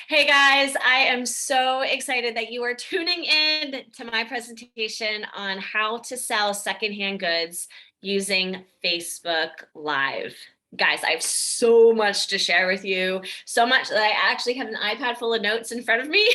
Hey guys, I am so excited that you are tuning in to my presentation on how to sell secondhand goods using Facebook Live. Guys, I have so much to share with you, so much that I actually have an iPad full of notes in front of me.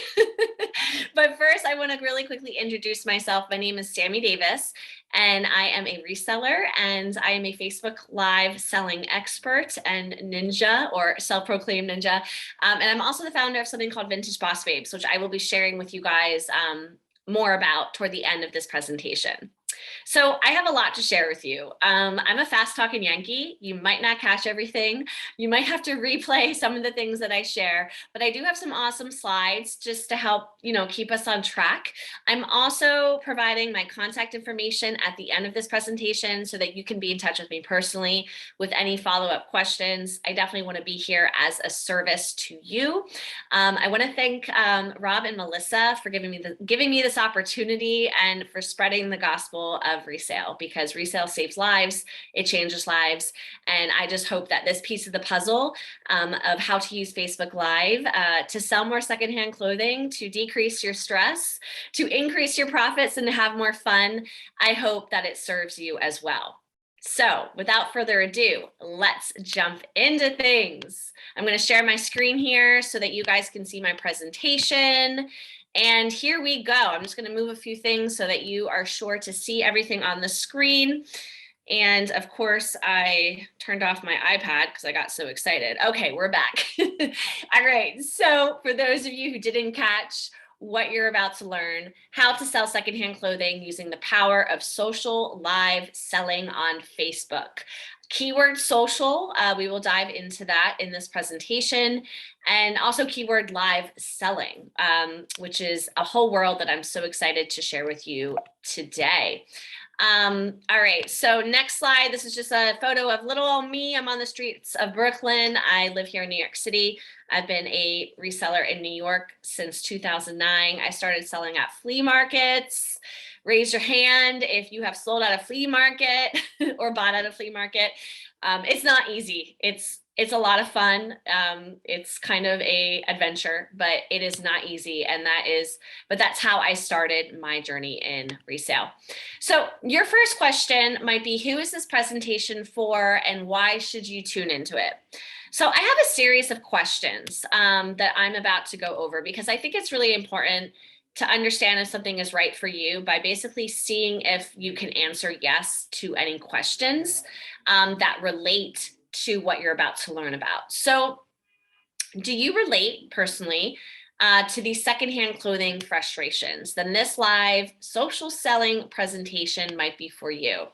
But first, I want to really quickly introduce myself. My name is Sammy Davis, and I am a reseller and I am a Facebook Live selling expert and ninja or self-proclaimed ninja. And I'm also the founder of something called Vintage Boss Babes, which I will be sharing with you guys more about toward the end of this presentation. So I have a lot to share with you. I'm a fast talking Yankee. You might not catch everything. You might have to replay some of the things that I share, but I do have some awesome slides just to help, keep us on track. I'm also providing my contact information at the end of this presentation so that you can be in touch with me personally with any follow-up questions. I definitely want to be here as a service to you. I want to thank Rob and Melissa for giving me this opportunity and for spreading the gospel of resale, because resale saves lives, it changes lives. And I just hope that this piece of the puzzle of how to use Facebook Live to sell more secondhand clothing, to decrease your stress, to increase your profits, and to have more fun, I hope that it serves you as well. So without further ado, let's jump into things. I'm going to share my screen here so that you guys can see my presentation. And here we go. I'm just going to move a few things so that you are sure to see everything on the screen. And of course, I turned off my iPad because I got so excited. Okay, we're back. All right. So for those of you who didn't catch what you're about to learn, how to sell secondhand clothing using the power of social live selling on Facebook. Keyword social, we will dive into that in this presentation, and also keyword live selling, which is a whole world that I'm so excited to share with you today. All right, so next slide. This is just a photo of little old me. I'm on the streets of Brooklyn. I live here in New York City. I've been a reseller in New York since 2009. I started selling at flea markets. Raise your hand if you have sold at a flea market or bought at a flea market. It's not easy. It's a lot of fun. It's kind of a adventure, but it is not easy. But that's how I started my journey in resale. So your first question might be, who is this presentation for and why should you tune into it? So I have a series of questions that I'm about to go over because I think it's really important to understand if something is right for you by basically seeing if you can answer yes to any questions that relate to what you're about to learn about. So do you relate personally to these secondhand clothing frustrations? Then this live social selling presentation might be for you.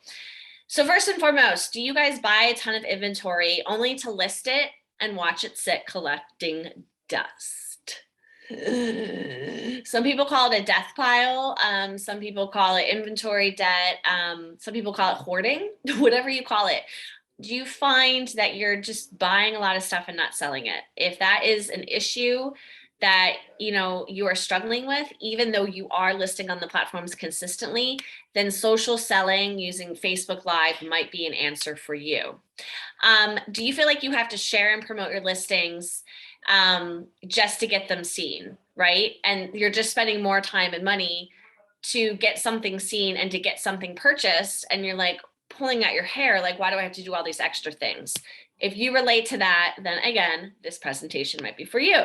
So first and foremost, do you guys buy a ton of inventory only to list it and watch it sit collecting dust? Some people call it a death pile. Some people call it inventory debt. Some people call it hoarding, whatever you call it. Do you find that you're just buying a lot of stuff and not selling it? If that is an issue that you are struggling with, even though you are listing on the platforms consistently, then social selling using Facebook Live might be an answer for you. Do you feel like you have to share and promote your listings just to get them seen, right? And you're just spending more time and money to get something seen and to get something purchased, and you're like pulling out your hair, like, why do I have to do all these extra things? If you relate to that, then again, this presentation might be for you.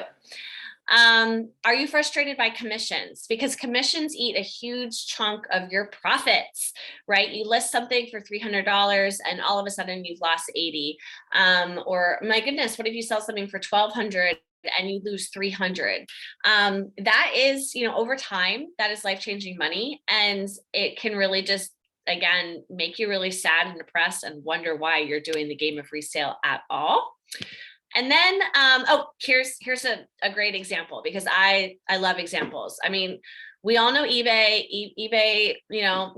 Are you frustrated by commissions? Because commissions eat a huge chunk of your profits, right? You list something for $300 and all of a sudden you've lost 80. Or my goodness, what if you sell something for $1,200 and you lose 300? That is, over time, that is life-changing money. And it can really just, again, make you really sad and depressed and wonder why you're doing the game of resale at all. And then, here's a great example, because I love examples. I mean, we all know eBay, eBay,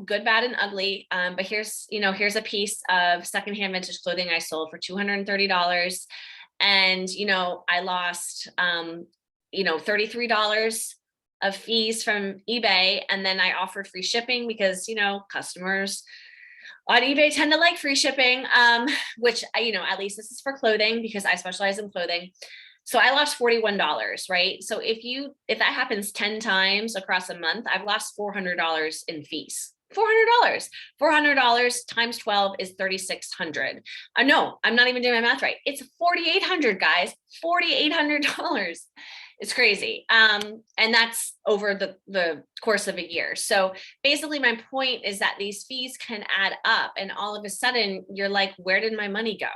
good, bad, and ugly. But here's a piece of secondhand vintage clothing I sold for $230. And, I lost, $33 of fees from eBay. And then I offered free shipping because, customers on eBay tend to like free shipping, which, at least this is for clothing because I specialize in clothing. So I lost $41, right? So if that happens 10 times across a month, I've lost $400 in fees. $400 times 12 is 3,600. No, I'm not even doing my math right. It's 4,800, guys. $4,800. It's crazy. And that's over the course of a year. So basically my point is that these fees can add up, and all of a sudden you're like, where did my money go?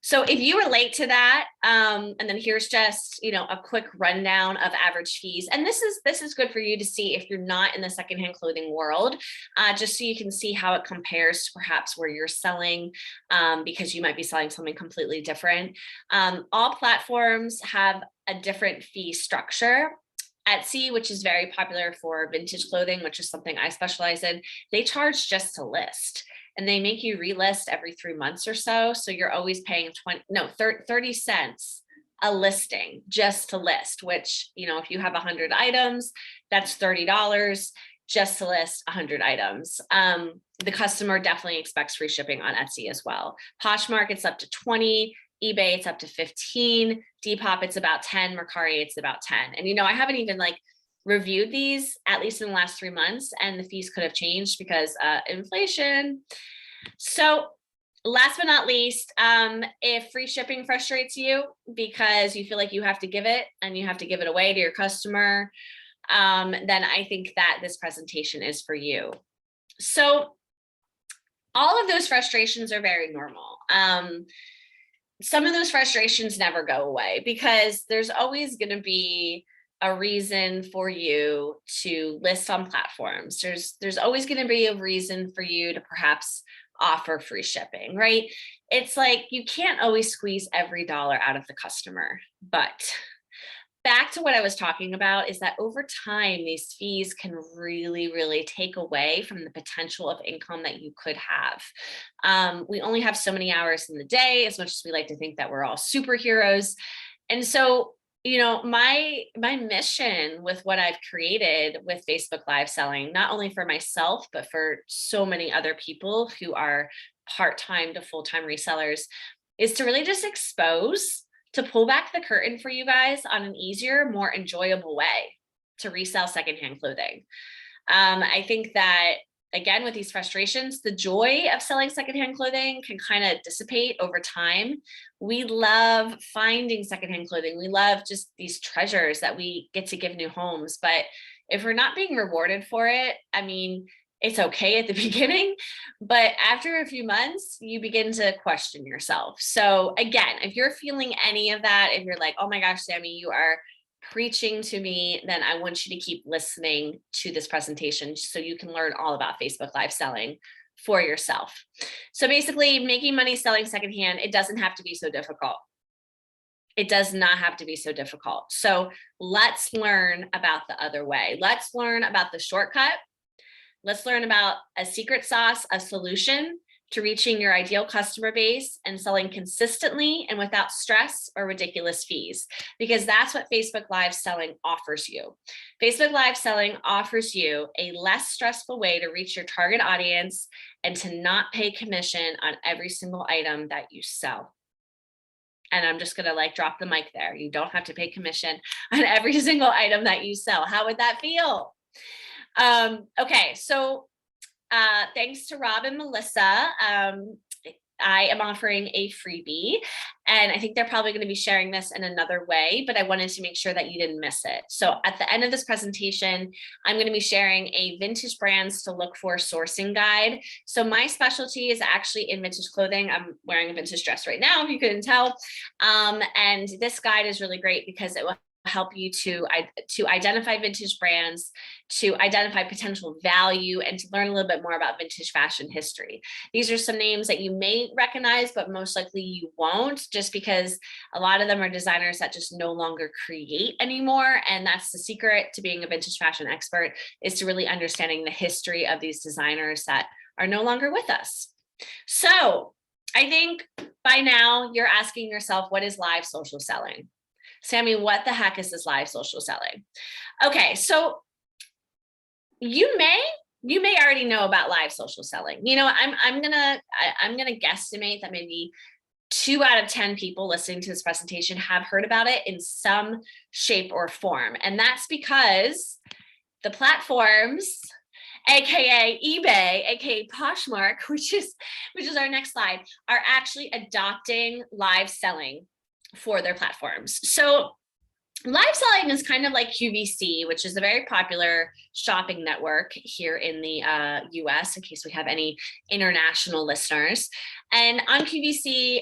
So if you relate to that, and then here's just, a quick rundown of average fees. And this is good for you to see if you're not in the secondhand clothing world, just so you can see how it compares to perhaps where you're selling, because you might be selling something completely different. All platforms have a different fee structure. Etsy, which is very popular for vintage clothing, which is something I specialize in, they charge just to list. And they make you relist every 3 months or so. So you're always paying 30 cents a listing just to list, which, if you have 100 items, that's $30 just to list 100 items. The customer definitely expects free shipping on Etsy as well. Poshmark, it's up to 20. eBay, it's up to 15. Depop, it's about 10. Mercari, it's about 10. And, I haven't even reviewed these, at least in the last 3 months, and the fees could have changed because inflation. So last but not least, if free shipping frustrates you because you feel like you have to give it and you have to give it away to your customer, then I think that this presentation is for you. So all of those frustrations are very normal. Some of those frustrations never go away because there's always going to be a reason for you to list on platforms. There's always going to be a reason for you to perhaps offer free shipping, right? It's like you can't always squeeze every dollar out of the customer. But back to what I was talking about is that over time, these fees can really, really take away from the potential of income that you could have. We only have so many hours in the day, as much as we like to think that we're all superheroes. And so my mission with what I've created with Facebook Live selling, not only for myself, but for so many other people who are part-time to full-time resellers, is to really just to pull back the curtain for you guys on an easier, more enjoyable way to resell secondhand clothing. I think that, again, with these frustrations, the joy of selling secondhand clothing can kind of dissipate over time. We love finding secondhand clothing. We love just these treasures that we get to give new homes. But if we're not being rewarded for it, it's okay at the beginning, but after a few months, you begin to question yourself. So again, if you're feeling any of that, if you're like, oh my gosh, Sammy, you are preaching to me, then I want you to keep listening to this presentation so you can learn all about Facebook Live selling for yourself. So basically, making money selling secondhand, it doesn't have to be so difficult. It does not have to be so difficult. So let's learn about the other way. Let's learn about the shortcut. Let's learn about a secret sauce, a solution to reaching your ideal customer base and selling consistently and without stress or ridiculous fees, because that's what Facebook Live selling offers you. Facebook Live selling offers you a less stressful way to reach your target audience and to not pay commission on every single item that you sell. And I'm just going to drop the mic there. You don't have to pay commission on every single item that you sell. How would that feel? Okay, so thanks to Rob and Melissa. I am offering a freebie, and I think they're probably going to be sharing this in another way, but I wanted to make sure that you didn't miss it. So at the end of this presentation, I'm going to be sharing a vintage brands to look for sourcing guide. So my specialty is actually in vintage clothing. I'm wearing a vintage dress right now, if you couldn't tell. And this guide is really great because it will help you to identify vintage brands, to identify potential value, and to learn a little bit more about vintage fashion history. These are some names that you may recognize, but most likely you won't, just because a lot of them are designers that just no longer create anymore. And that's the secret to being a vintage fashion expert, is to really understanding the history of these designers that are no longer with us. So I think by now you're asking yourself, what is live social selling? Sammy, what the heck is this live social selling? Okay, so you may already know about live social selling. I'm gonna guesstimate that maybe 2 out of 10 people listening to this presentation have heard about it in some shape or form. And that's because the platforms, AKA eBay, AKA Poshmark, which is our next slide, are actually adopting live selling for their platforms. So live selling is kind of like QVC, which is a very popular shopping network here in the US, in case we have any international listeners. And on QVC,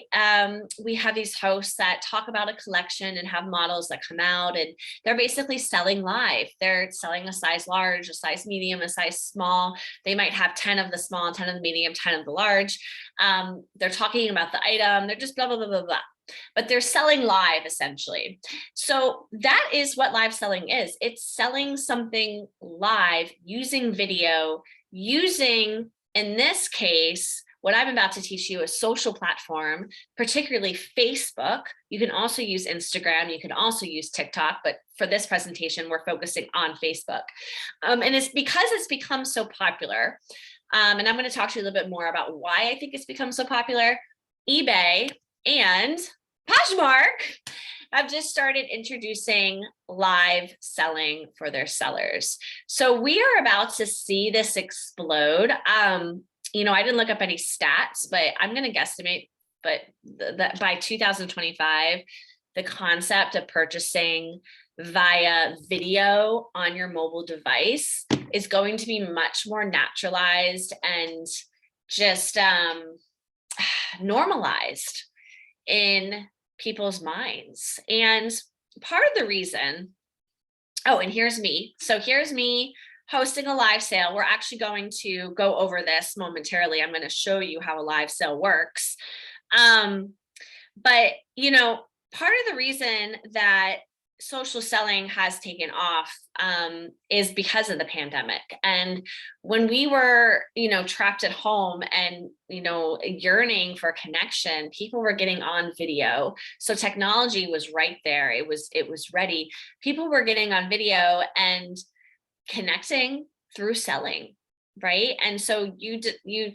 we have these hosts that talk about a collection and have models that come out, and they're basically selling live. They're selling a size large, a size medium, a size small. They might have 10 of the small, 10 of the medium, 10 of the large. They're talking about the item. They're just blah, blah, blah, blah, blah. But they're selling live essentially. So that is what live selling is. It's selling something live using video, using, in this case, what I'm about to teach you, a social platform, particularly Facebook. You can also use Instagram. You can also use TikTok, but for this presentation, we're focusing on Facebook. And it's because it's become so popular. And I'm going to talk to you a little bit more about why I think it's become so popular. eBay and Poshmark have just started introducing live selling for their sellers. So we are about to see this explode. You know, I didn't look up any stats, but I'm going to guesstimate, but by 2025, the concept of purchasing via video on your mobile device is going to be much more naturalized and just normalized in people's minds. And part of the reason, oh, and here's me. So here's me hosting a live sale. We're actually going to go over this momentarily. I'm going to show you how a live sale works. But, you know, part of the reason that social selling has taken off is because of the pandemic. And when we were, you know, trapped at home and, you know, yearning for connection, people were getting on video. So technology was right there. It was ready. People were getting on video and connecting through selling, right? And so you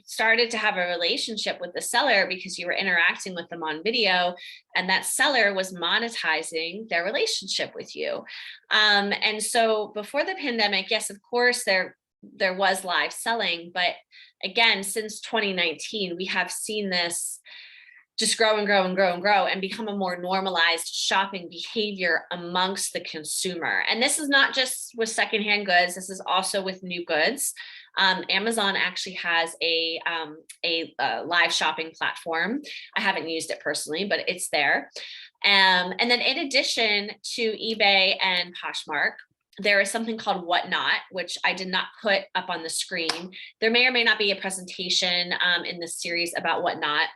started to have a relationship with the seller because you were interacting with them on video, and that seller was monetizing their relationship with you. And so before the pandemic, yes, of course, there was live selling, but again, since 2019, we have seen this just grow and grow and grow and grow and become a more normalized shopping behavior amongst the consumer. And this is not just with secondhand goods. This is also with new goods. Amazon actually has a live shopping platform. I haven't used it personally, but it's there. And then in addition to eBay and Poshmark, there is something called Whatnot, which I did not put up on the screen. There may or may not be a presentation in this series about Whatnot,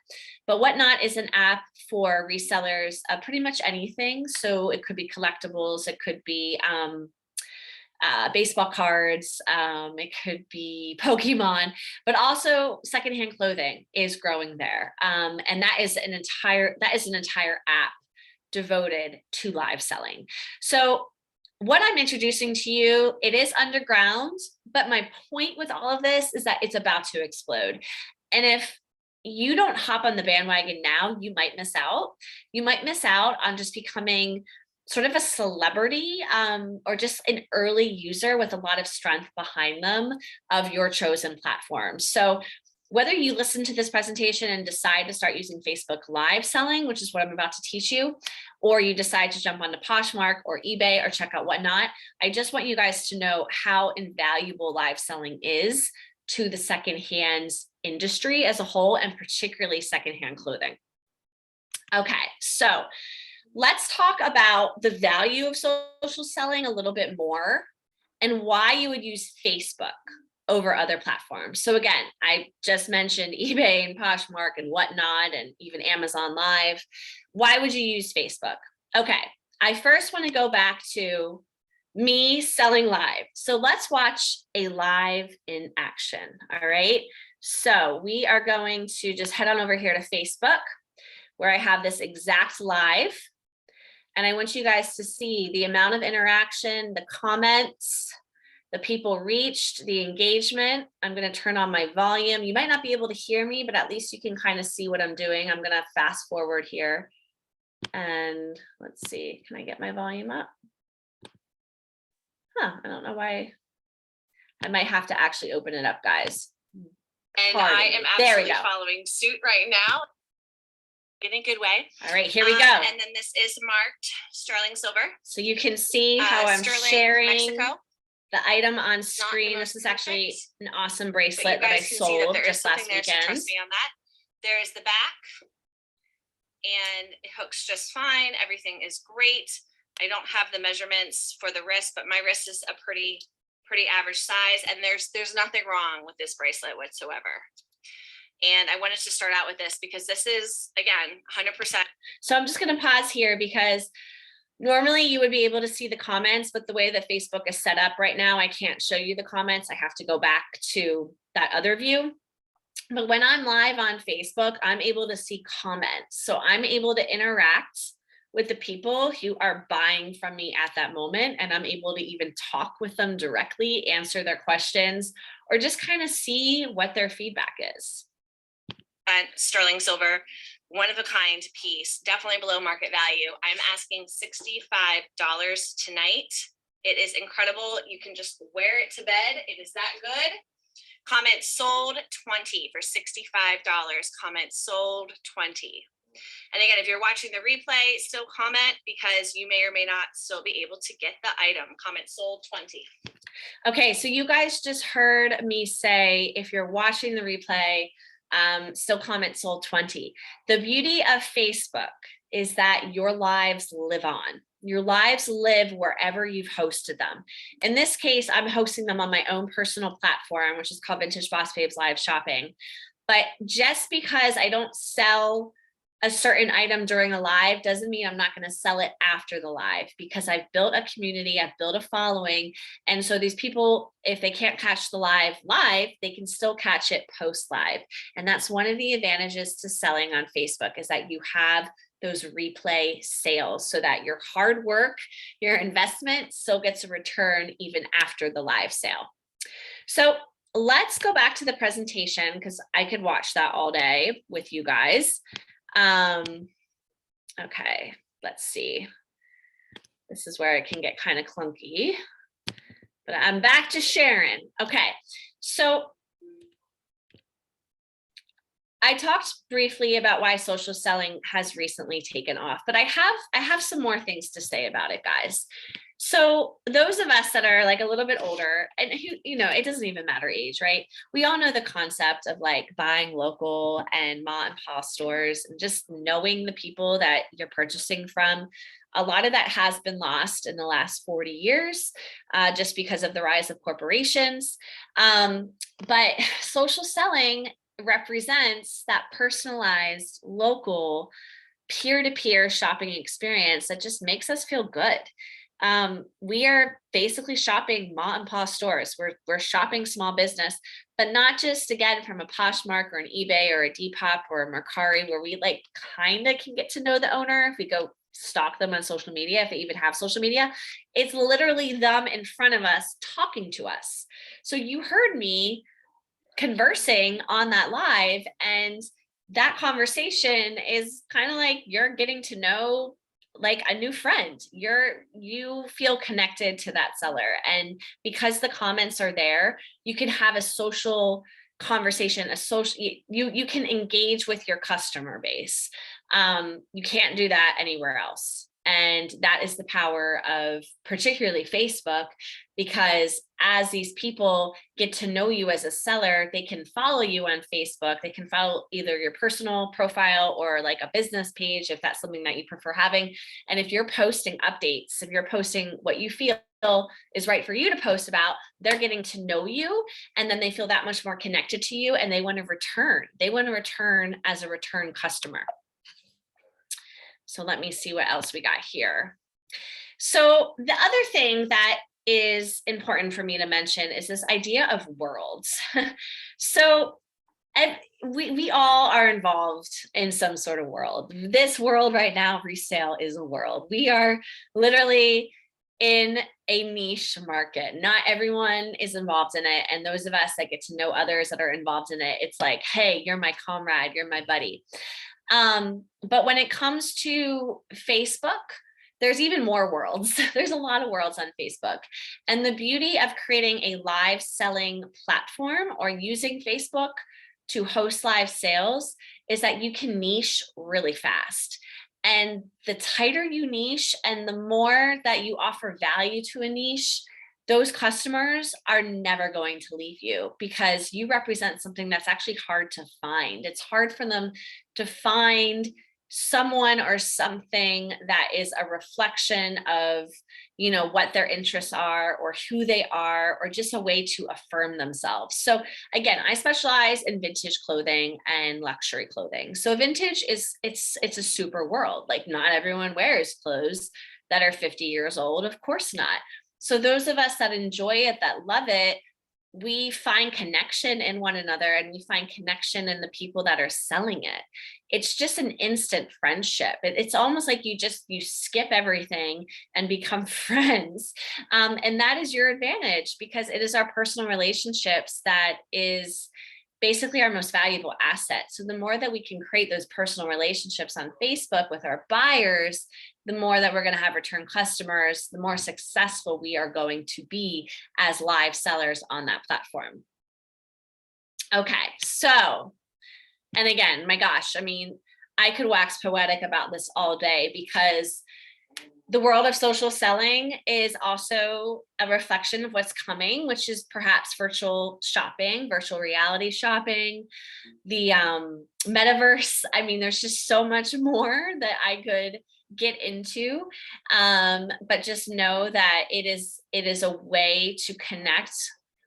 but Whatnot is an app for resellers of pretty much anything. So it could be collectibles, it could be baseball cards, it could be Pokemon, but also secondhand clothing is growing there. And that is an entire app devoted to live selling. So what I'm introducing to you, it is underground, but my point with all of this is that it's about to explode. And if you don't hop on the bandwagon now, you might miss out. You might miss out on just becoming sort of a celebrity or just an early user with a lot of strength behind them of your chosen platform. So whether you listen to this presentation and decide to start using Facebook live selling, which is what I'm about to teach you, or you decide to jump onto Poshmark or eBay or check out Whatnot, I just want you guys to know how invaluable live selling is to the secondhand industry as a whole, and particularly secondhand clothing. Okay, so let's talk about the value of social selling a little bit more and why you would use Facebook over other platforms. So again, I just mentioned eBay and Poshmark and Whatnot and even Amazon Live. Why would you use Facebook? Okay, I first want to go back to me selling live. So let's watch a live in action, all right? So we are going to just head on over here to Facebook, where I have this exact live. And I want you guys to see the amount of interaction, the comments, the people reached, the engagement. I'm going to turn on my volume. You might not be able to hear me, but at least you can kind of see what I'm doing. I'm going to fast forward here. And let's see, can I get my volume up? I don't know why. I might have to actually open it up, guys. And I am absolutely following suit right now in a good way. All right, here we go. And then this is marked sterling silver. So you can see how I'm sharing Mexico. The item on screen. This is actually an awesome bracelet that I sold just last weekend. So trust me on that. There is the back, and it hooks just fine. Everything is great. I don't have the measurements for the wrist, but my wrist is a pretty average size, and there's nothing wrong with this bracelet whatsoever. And I wanted to start out with this because this is, again, 100%. So I'm just going to pause here because normally you would be able to see the comments, but the way that Facebook is set up right now, I can't show you the comments. I have to go back to that other view. But when I'm live on Facebook, I'm able to see comments. So I'm able to interact with the people who are buying from me at that moment. And I'm able to even talk with them directly, answer their questions, or just kind of see what their feedback is. And sterling silver, one of a kind piece, definitely below market value. I'm asking $65 tonight. It is incredible. You can just wear it to bed. It is that good. Comment sold 20 for $65. Comment sold 20. And again, if you're watching the replay, still comment because you may or may not still be able to get the item. Comment sold 20. Okay, so you guys just heard me say, if you're watching the replay, still comment sold 20. The beauty of Facebook is that your lives live on. Your lives live wherever you've hosted them. In this case, I'm hosting them on my own personal platform, which is called Vintage Boss Babes Live Shopping. But just because I don't sell a certain item during a live doesn't mean I'm not going to sell it after the live, because I've built a community, I've built a following. And so these people, if they can't catch the live, they can still catch it post live. And that's one of the advantages to selling on Facebook, is that you have those replay sales so that your hard work, your investment still gets a return even after the live sale. So let's go back to the presentation because I could watch that all day with you guys. Okay, let's see. This is where it can get kind of clunky, but I'm back to sharing. Okay, so I talked briefly about why social selling has recently taken off, but I have some more things to say about it, guys. So those of us that are like a little bit older, and who, you know, it doesn't even matter age, right? We all know the concept of like buying local and mom and pop stores, and just knowing the people that you're purchasing from. A lot of that has been lost in the last 40 years, just because of the rise of corporations. But social selling represents that personalized, local, peer-to-peer shopping experience that just makes us feel good. We are basically shopping mom and pop stores. We're shopping small business, but not just, again, from a Poshmark or an eBay or a Depop or a Mercari, where we like kind of can get to know the owner if we go stalk them on social media, if they even have social media. It's literally them in front of us talking to us. So you heard me conversing on that live, and that conversation is kind of like you're getting to know like a new friend. You feel connected to that seller, and because the comments are there, you can have a social conversation, you can engage with your customer base. You can't do that anywhere else. And that is the power of particularly Facebook, because as these people get to know you as a seller, they can follow you on Facebook. They can follow either your personal profile or like a business page, if that's something that you prefer having. And if you're posting updates, if you're posting what you feel is right for you to post about, they're getting to know you, and then they feel that much more connected to you, and they want to return. They want to return as a return customer. So let me see what else we got here. So the other thing that is important for me to mention is this idea of worlds. So we all are involved in some sort of world. This world right now, resale, is a world. We are literally in a niche market. Not everyone is involved in it. And those of us that get to know others that are involved in it, it's like, hey, you're my comrade, you're my buddy. But when it comes to Facebook, there's even more worlds. There's a lot of worlds on Facebook. And the beauty of creating a live selling platform or using Facebook to host live sales is that you can niche really fast. And the tighter you niche and the more that you offer value to a niche, those customers are never going to leave you because you represent something that's actually hard to find. It's hard for them to find someone or something that is a reflection of, you know, what their interests are or who they are, or just a way to affirm themselves. So again, I specialize in vintage clothing and luxury clothing. So vintage is, it's a super world. Like not everyone wears clothes that are 50 years old. Of course not. So those of us that enjoy it, that love it, we find connection in one another and we find connection in the people that are selling it. It's just an instant friendship. It's almost like you skip everything and become friends. And that is your advantage because it is our personal relationships that is basically our most valuable asset. So the more that we can create those personal relationships on Facebook with our buyers, the more that we're going to have return customers, the more successful we are going to be as live sellers on that platform. Okay, so, and again, my gosh, I mean, I could wax poetic about this all day because the world of social selling is also a reflection of what's coming, which is perhaps virtual shopping, virtual reality shopping, the metaverse. I mean, there's just so much more that I could get into, but just know that it is a way to connect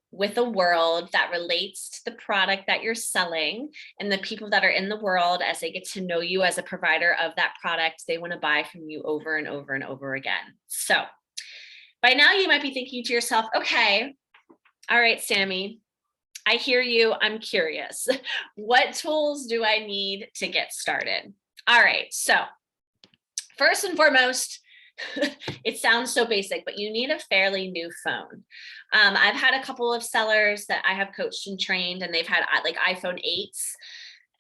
with a world that relates to the product that you're selling, and the people that are in the world, as they get to know you as a provider of that product, they want to buy from you over and over and over again. So by now you might be thinking to yourself, okay, all right, Sammy, I hear you. I'm curious. What tools do I need to get started? All right, so first and foremost, it sounds so basic, but you need a fairly new phone. I've had a couple of sellers that I have coached and trained, and they've had like iPhone 8s.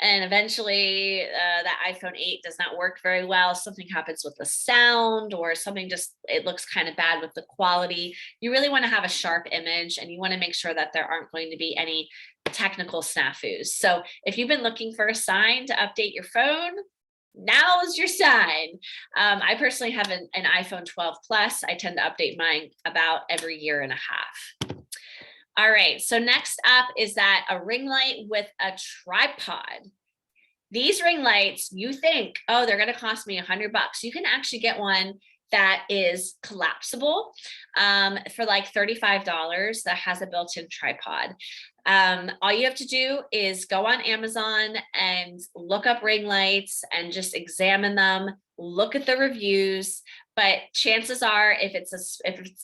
And eventually that iPhone 8 does not work very well. Something happens with the sound, or something just, it looks kind of bad with the quality. You really want to have a sharp image, and you want to make sure that there aren't going to be any technical snafus. So if you've been looking for a sign to update your phone, now is your sign. I personally have an iPhone 12 Plus. I tend to update mine about every year and a half. All right, so next up is that a ring light with a tripod. These ring lights, you think, oh, they're gonna cost me $100. You can actually get one that is collapsible for like $35 that has a built-in tripod. All you have to do is go on Amazon and look up ring lights and just examine them, look at the reviews. But chances are, if it's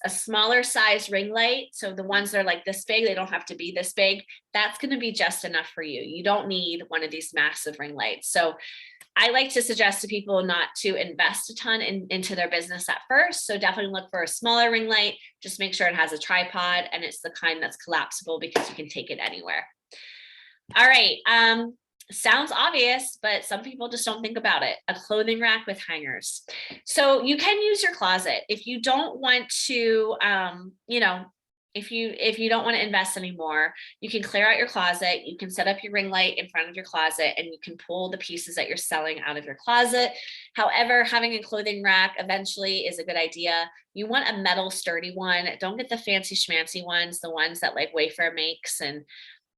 a smaller size ring light, so the ones that are like this big, they don't have to be this big, that's going to be just enough for you. You don't need one of these massive ring lights. So I like to suggest to people not to invest a ton into their business at first. So definitely look for a smaller ring light. Just make sure it has a tripod and it's the kind that's collapsible, because you can take it anywhere. All right. Sounds obvious, but some people just don't think about it. A clothing rack with hangers. So you can use your closet if you don't want to, if you don't want to invest anymore. You can clear out your closet. You can set up your ring light in front of your closet, and you can pull the pieces that you're selling out of your closet. However, having a clothing rack eventually is a good idea. You want a metal sturdy one. Don't get the fancy schmancy ones, the ones that like Wayfair makes, and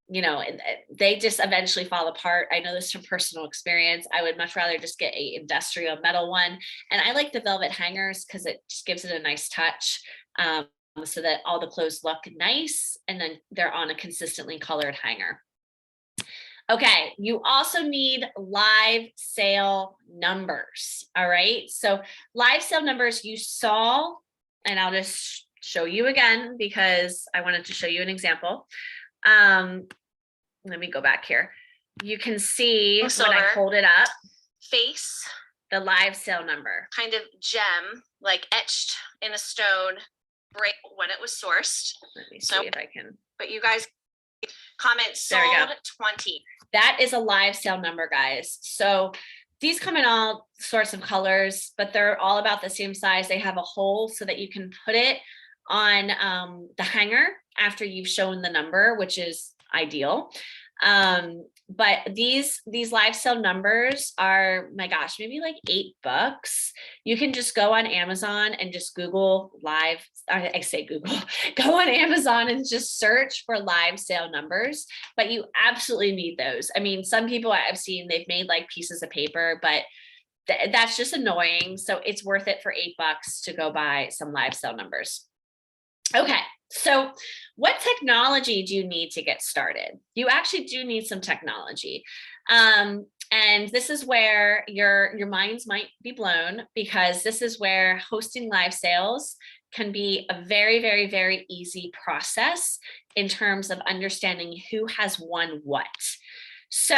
they just eventually fall apart. I know this from personal experience. I would much rather just get a industrial metal one. And I like the velvet hangers because it just gives it a nice touch, so that all the clothes look nice and then they're on a consistently colored hanger. Okay, you also need live sale numbers. All right, so live sale numbers you saw, and I'll just show you again because I wanted to show you an example. Let me go back here. You can see when I hold it up, face, the live sale number. Kind of gem, like etched in a stone break when it was sourced. Let me see if I can. But you guys comment sold 20. That is a live sale number, guys. So these come in all sorts of colors, but they're all about the same size. They have a hole so that you can put it on the hanger after you've shown the number, which is ideal. But these live sale numbers are, my gosh, maybe like $8. You can just go on Amazon and just Google live, I say Google, go on Amazon and just search for live sale numbers, but you absolutely need those. I mean, some people I've seen, they've made like pieces of paper, but that's just annoying. So it's worth it for $8 to go buy some live sale numbers. Okay, so what technology do you need to get started? You actually do need some technology. And this is where your minds might be blown, because this is where hosting live sales can be a very, very, very easy process in terms of understanding who has won what. So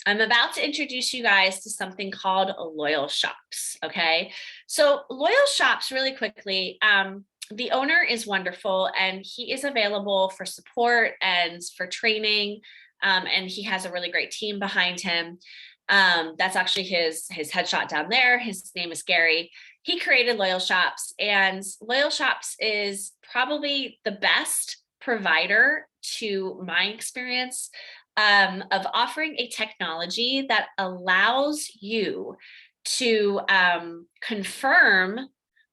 I'm about to introduce you guys to something called Loyal Shops, okay? So Loyal Shops, really quickly, the owner is wonderful and he is available for support and for training. And he has a really great team behind him. That's actually his headshot down there. His name is Gary. He created Loyal Shops, and Loyal Shops is probably the best provider, to my experience, of offering a technology that allows you to confirm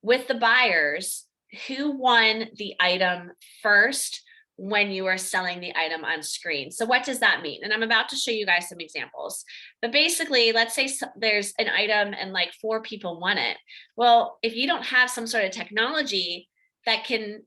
with the buyers who won the item first when you are selling the item on screen. So what does that mean? And I'm about to show you guys some examples. But basically, let's say there's an item and like 4 people won it. Well, if you don't have some sort of technology that can,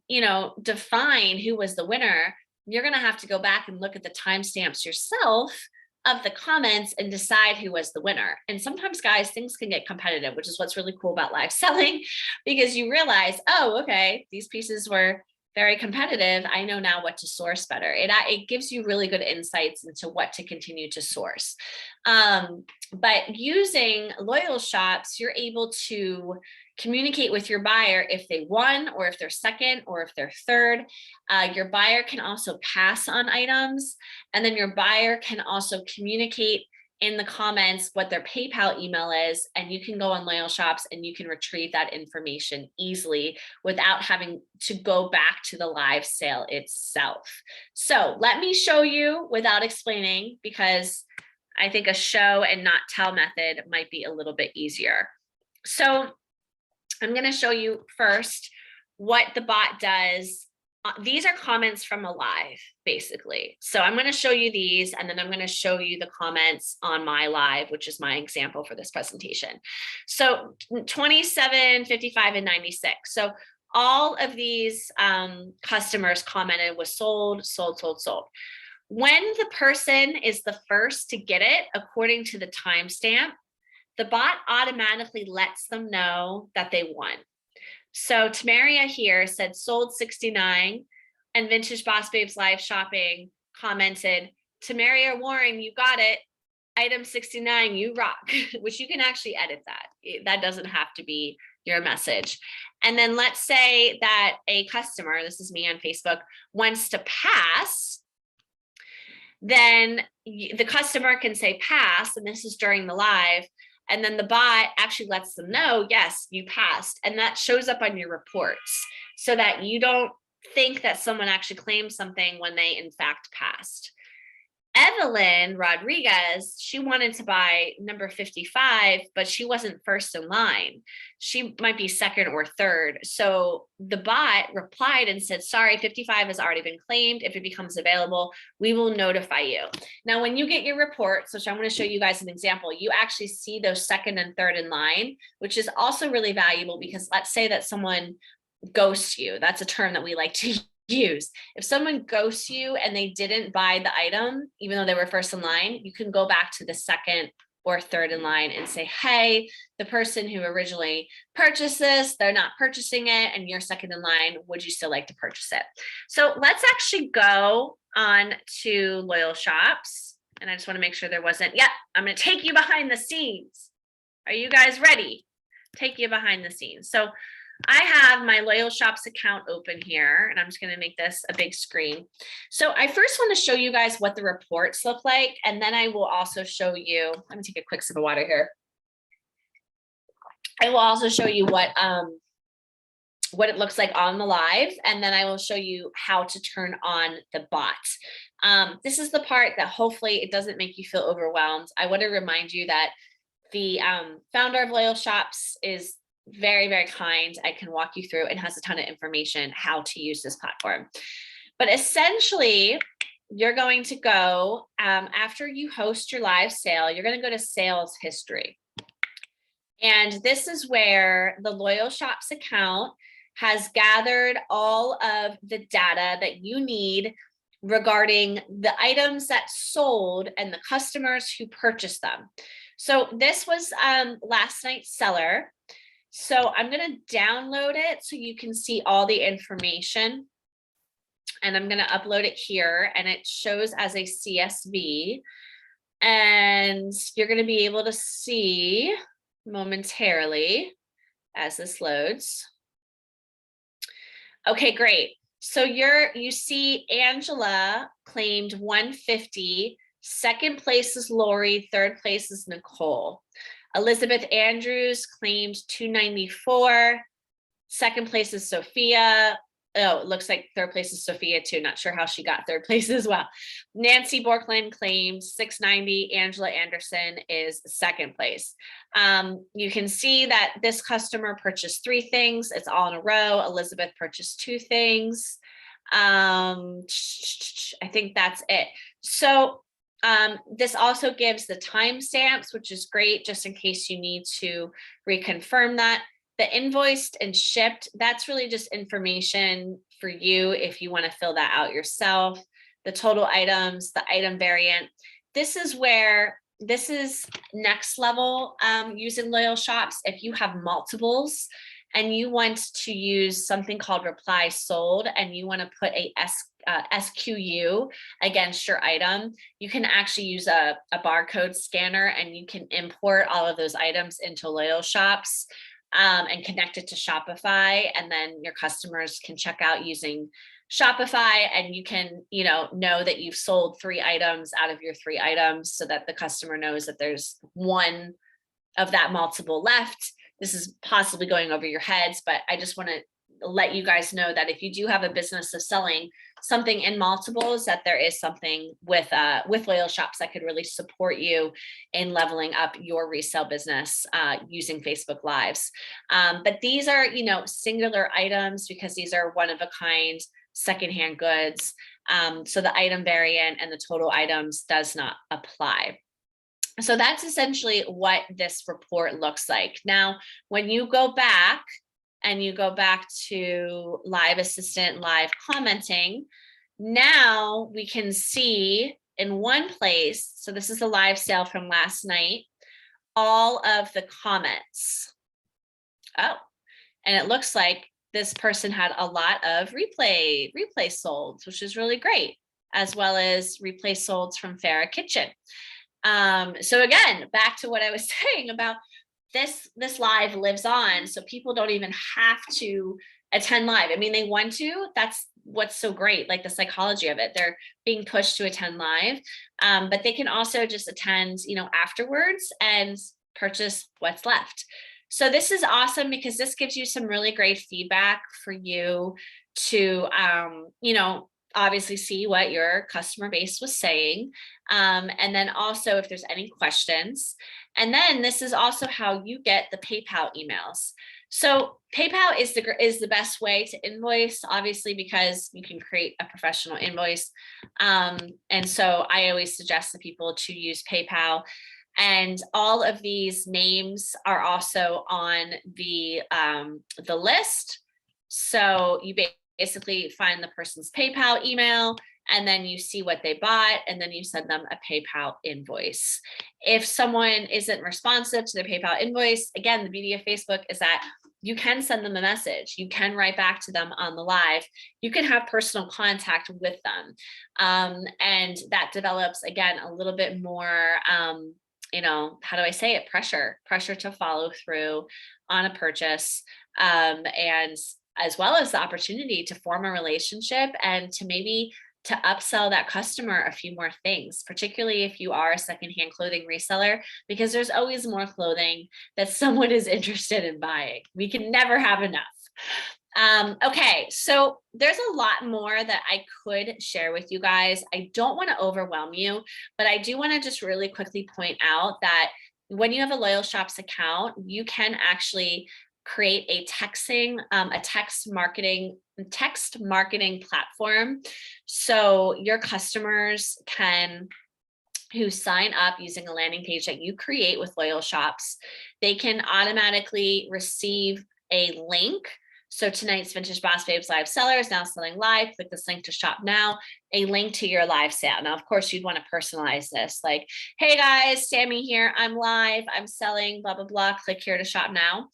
define who was the winner, you're going to have to go back and look at the timestamps yourself of the comments and decide who was the winner. And sometimes, guys, things can get competitive, which is what's really cool about live selling, because you realize, oh, okay, these pieces were very competitive. I know now what to source better. It gives you really good insights into what to continue to source. But using Loyal Shops, you're able to communicate with your buyer if they won, or if they're second, or if they're third. Your buyer can also pass on items, and then your buyer can also communicate in the comments what their PayPal email is, and you can go on Loyal Shops and you can retrieve that information easily without having to go back to the live sale itself. So let me show you without explaining, because I think a show and not tell method might be a little bit easier. So I'm going to show you first what the bot does. These are comments from a live, basically. So I'm going to show you these, and then I'm going to show you the comments on my live, which is my example for this presentation. So 27, 55, and 96. So all of these customers commented was sold, sold, sold, sold. When the person is the first to get it, according to the timestamp, the bot automatically lets them know that they won. So Tamaria here said sold 69, and Vintage Boss Babes Live Shopping commented, Tamaria Warren, you got it. Item 69, you rock, which you can actually edit that. That doesn't have to be your message. And then let's say that a customer, this is me on Facebook, wants to pass. Then the customer can say pass, and this is during the live. And then the bot actually lets them know, yes, you passed. And that shows up on your reports so that you don't think that someone actually claimed something when they in fact passed. Evelyn Rodriguez, she wanted to buy number 55, but she wasn't first in line. She might be second or third. So the bot replied and said, sorry, 55 has already been claimed. If it becomes available, we will notify you. Now, when you get your reports, which I'm going to show you guys an example, you actually see those second and third in line, which is also really valuable, because let's say that someone ghosts you. That's a term that we like to use. If someone ghosts you and they didn't buy the item, even though they were first in line, you can go back to the second or third in line and say, hey, the person who originally purchased this, they're not purchasing it, and you're second in line. Would you still like to purchase it? So let's actually go on to Loyal Shops. And I just want to make sure there wasn't, I'm going to take you behind the scenes. Are you guys ready? Take you behind the scenes. So I have my Loyal Shops account open here, and I'm just going to make this a big screen. So I first want to show you guys what the reports look like, and then I will also show you, let me take a quick sip of water here. I will also show you what it looks like on the live, and then I will show you how to turn on the bot. This is the part that hopefully it doesn't make you feel overwhelmed. I want to remind you that the founder of Loyal Shops is very, very kind. I can walk you through and has a ton of information how to use this platform. But essentially, you're going to go, after you host your live sale, you're going to go to sales history. And this is where the Loyal Shops account has gathered all of the data that you need regarding the items that sold and the customers who purchased them. So this was last night's seller. So I'm going to download it so you can see all the information. And I'm going to upload it here, and it shows as a CSV. And you're going to be able to see momentarily as this loads. Okay, great. So you see Angela claimed 150. Second place is Lori. Third place is Nicole. Elizabeth Andrews claimed 294. Second place is Sophia. Oh, it looks like third place is Sophia too. Not sure how she got third place as well. Nancy Borkland claimed 690. Angela Anderson is second place. You can see that this customer purchased 3 things. It's all in a row. Elizabeth purchased 2 things. I think that's it. So this also gives the timestamps, which is great, just in case you need to reconfirm that. The invoiced and shipped, that's really just information for you if you want to fill that out yourself. The total items, the item variant. This is next level using Loyal Shops. If you have multiples and you want to use something called reply sold, and you want to put a SQU against your item, you can actually use a barcode scanner, and you can import all of those items into Loyal Shops and connect it to Shopify, and then your customers can check out using Shopify, and you can know that you've sold 3 items out of your 3 items, so that the customer knows that there's one of that multiple left. This is possibly going over your heads, but I just want to let you guys know that if you do have a business of selling something in multiples, that there is something with Loyal Shops that could really support you in leveling up your resale business using Facebook Lives. But these are, singular items, because these are one of a kind secondhand goods. So the item variant and the total items does not apply. So that's essentially what this report looks like. Now, when you go back and you go back to Live Assistant, live commenting, now we can see in one place, so this is the live sale from last night, all of the comments. Oh, and it looks like this person had a lot of replay solds, which is really great, as well as replay solds from Farrah Kitchen. So again, back to what I was saying about this live lives on, so people don't even have to attend live. I mean, they want to. That's what's so great, like the psychology of it. They're being pushed to attend live, but they can also just attend, afterwards and purchase what's left. So this is awesome, because this gives you some really great feedback for you to, obviously see what your customer base was saying. And then also if there's any questions. And then this is also how you get the PayPal emails. So PayPal is the best way to invoice, obviously, because you can create a professional invoice. And so I always suggest to people to use PayPal. And all of these names are also on the list. So you basically find the person's PayPal email, and then you see what they bought, and then you send them a PayPal invoice. If someone isn't responsive to their PayPal invoice, again, the beauty of Facebook is that you can send them a message. You can write back to them on the live. You can have personal contact with them. And that develops, again, a little bit more how do I say it? Pressure to follow through on a purchase, and as well as the opportunity to form a relationship and to maybe to upsell that customer a few more things, particularly if you are a secondhand clothing reseller, because there's always more clothing that someone is interested in buying. We can never have enough. Okay, so there's a lot more that I could share with you guys. I don't want to overwhelm you, but I do want to just really quickly point out that when you have a Loyal Shops account, you can actually create a text marketing platform. So your customers who sign up using a landing page that you create with Loyal Shops, they can automatically receive a link. So tonight's Vintage Boss Babes live seller is now selling live. Click this link to shop now, a link to your live sale. Now, of course, you'd want to personalize this like, hey guys, Sammy here. I'm live. I'm selling blah, blah, blah. Click here to shop now.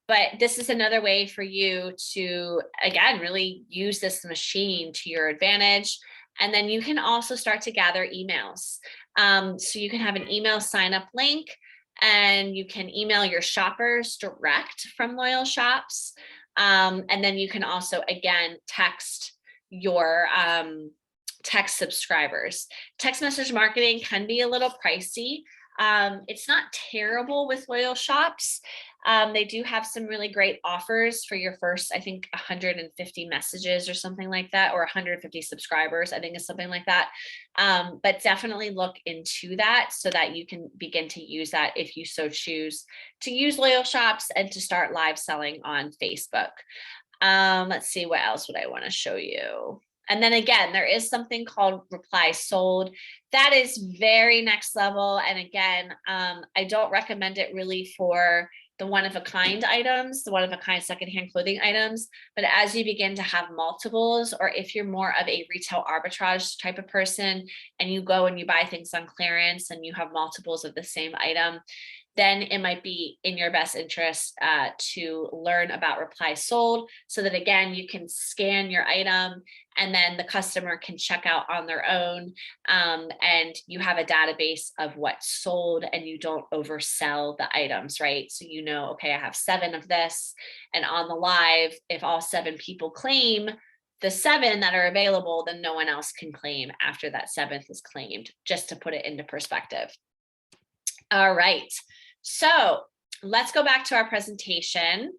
But this is another way for you to, again, really use this machine to your advantage. And then you can also start to gather emails. So you can have an email sign up link, and you can email your shoppers direct from Loyal Shops. And then you can also, again, text your text subscribers. Text message marketing can be a little pricey. It's not terrible with Loyal Shops. They do have some really great offers for your first, I think 150 messages or something like that, or 150 subscribers, I think is something like that. But definitely look into that so that you can begin to use that if you so choose to use Loyal Shops and to start live selling on Facebook. Let's see, what else would I want to show you? And then again, there is something called Reply Sold. That is very next level. And again, I don't recommend it really for the one-of-a-kind items, the one-of-a-kind secondhand clothing items. But as you begin to have multiples, or if you're more of a retail arbitrage type of person and you go and you buy things on clearance and you have multiples of the same item, then it might be in your best interest to learn about Reply Sold, so that again, you can scan your item and then the customer can check out on their own, and you have a database of what's sold and you don't oversell the items, right? So you know, okay, I have 7 of this, and on the live, if all 7 people claim the 7 that are available, then no one else can claim after that 7th is claimed, just to put it into perspective. All right, so let's go back to our presentation.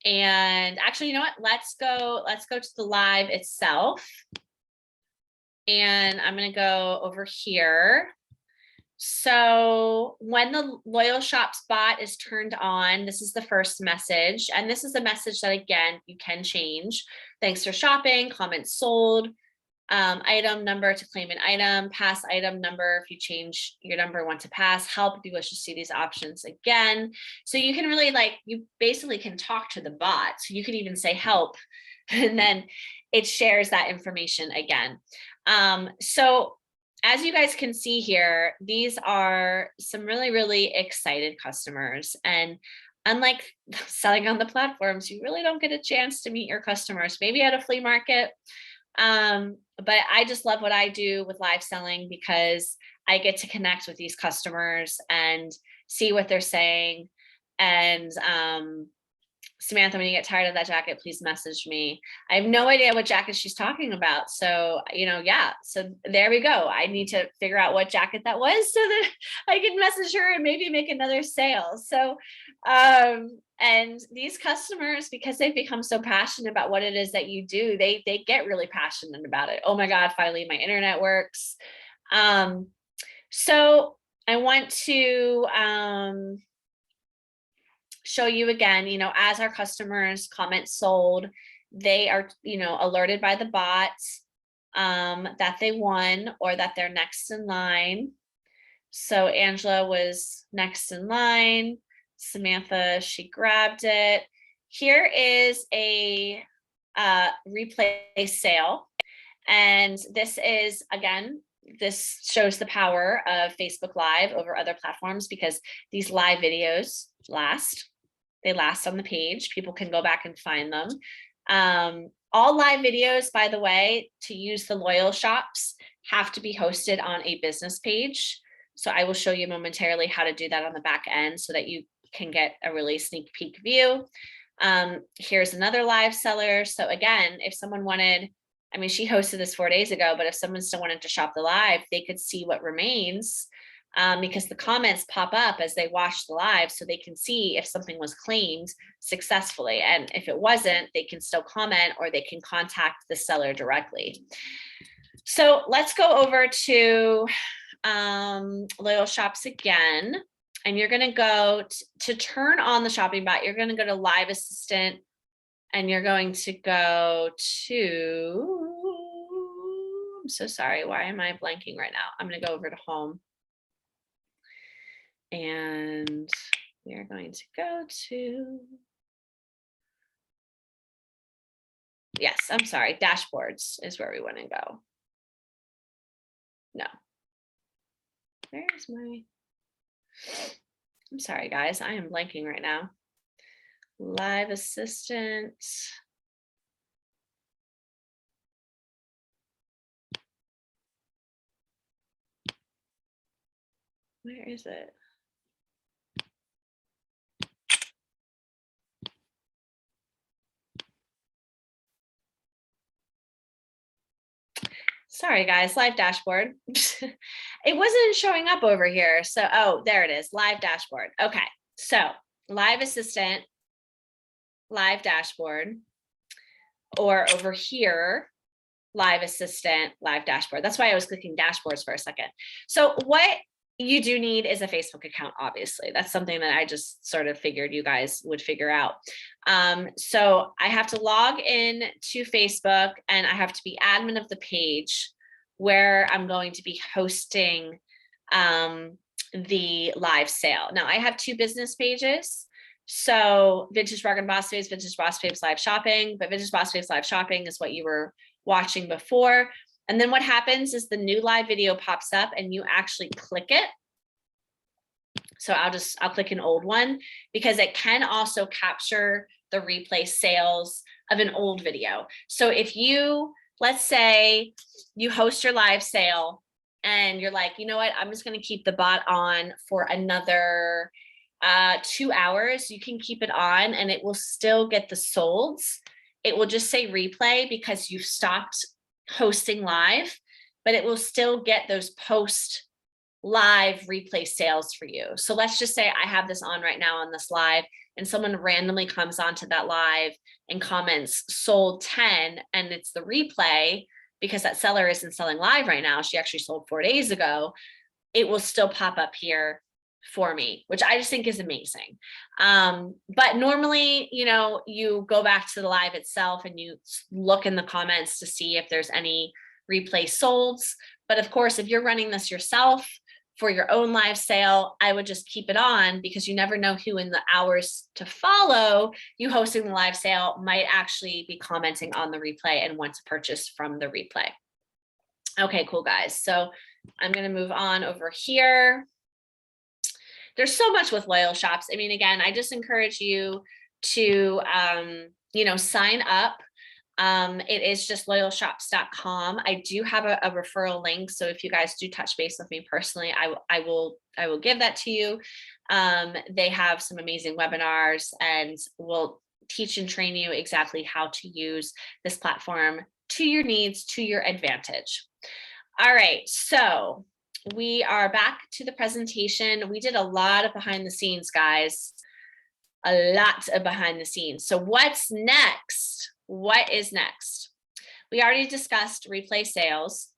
And actually, you know what? Let's go to the live itself. And I'm going to go over here. So when the Loyal Shops bot is turned on, this is the first message. And this is a message that, again, you can change. Thanks for shopping, comment sold. Item number to claim an item, pass item number if you change your number, want to pass, help if you wish to see these options again. So you can really, you basically can talk to the bot. So you could even say help, and then it shares that information again. So as you guys can see here, these are some really, really excited customers. And unlike selling on the platforms, you really don't get a chance to meet your customers, maybe at a flea market. But I just love what I do with live selling, because I get to connect with these customers and see what they're saying. And Samantha, when you get tired of that jacket, please message me. I have no idea what jacket she's talking about. So, yeah, so there we go. I need to figure out what jacket that was so that I can message her and maybe make another sale. So, and these customers, because they've become so passionate about what it is that you do, they get really passionate about it. Oh my God, finally my internet works. So I want to, show you again, as our customers comment sold, they are, alerted by the bot that they won or that they're next in line. So Angela was next in line. Samantha, she grabbed it. Here is a replay sale. And this is, again, this shows the power of Facebook Live over other platforms, because these live videos last. They last on the page. People can go back and find them. All live videos, by the way, to use the Loyal Shops, have to be hosted on a business page. So I will show you momentarily how to do that on the back end so that you can get a really sneak peek view. Here's another live seller. So again, if someone wanted, I mean, she hosted this 4 days ago, but if someone still wanted to shop the live, they could see what remains, because the comments pop up as they watch the live, so they can see if something was claimed successfully. And if it wasn't, they can still comment, or they can contact the seller directly. So let's go over to Loyal Shops again. And you're going to go to turn on the shopping bot. You're going to go to Live Assistant, and you're going to go to, I'm so sorry. Why am I blanking right now? I'm going to go over to Home. And we are going to go to, yes, I'm sorry. Dashboards is where we want to go. No. Where's my, I'm sorry, guys. I am blanking right now. Live Assistant. Where is it? Sorry, guys, live dashboard. It wasn't showing up over here. So, oh, there it is, live dashboard. Okay, so Live Assistant, live dashboard, or over here, Live Assistant, live dashboard. That's why I was clicking dashboards for a second. So what you do need is a Facebook account, obviously. That's something that I just sort of figured you guys would figure out. So I have to log in to Facebook, and I have to be admin of the page where I'm going to be hosting the live sale. Now I have 2 business pages. So Vintage Bargain Boss Babes, Vintage Boss Babes Live Shopping, but Vintage Boss Babes Live Shopping is what you were watching before. And then what happens is the new live video pops up and you actually click it. So I'll click an old one, because it can also capture the replay sales of an old video. So if you, let's say you host your live sale and you're like, you know what, I'm just going to keep the bot on for another 2 hours, you can keep it on and it will still get the solds. It will just say replay because you've stopped hosting live, but it will still get those post live replay sales for you. So let's just say I have this on right now on this live, and someone randomly comes onto that live and comments sold 10, and it's the replay because that seller isn't selling live right now. She actually sold 4 days ago. It will still pop up here for me, which I just think is amazing. But normally, you know, you go back to the live itself and you look in the comments to see if there's any replay solds. But of course, if you're running this yourself for your own live sale, I would just keep it on, because you never know who in the hours to follow you hosting the live sale might actually be commenting on the replay and want to purchase from the replay. Okay, cool, guys. So I'm going to move on over here. There's so much with Loyal Shops. I mean, again, I just encourage you to, you know, sign up. It is just loyalshops.com. I do have a referral link. So if you guys do touch base with me personally, I will give that to you. They have some amazing webinars and will teach and train you exactly how to use this platform to your needs, to your advantage. All right, so we are back to the presentation. We did a lot of behind the scenes, guys, a lot of behind the scenes. So what's next? What is next? We already discussed replay sales.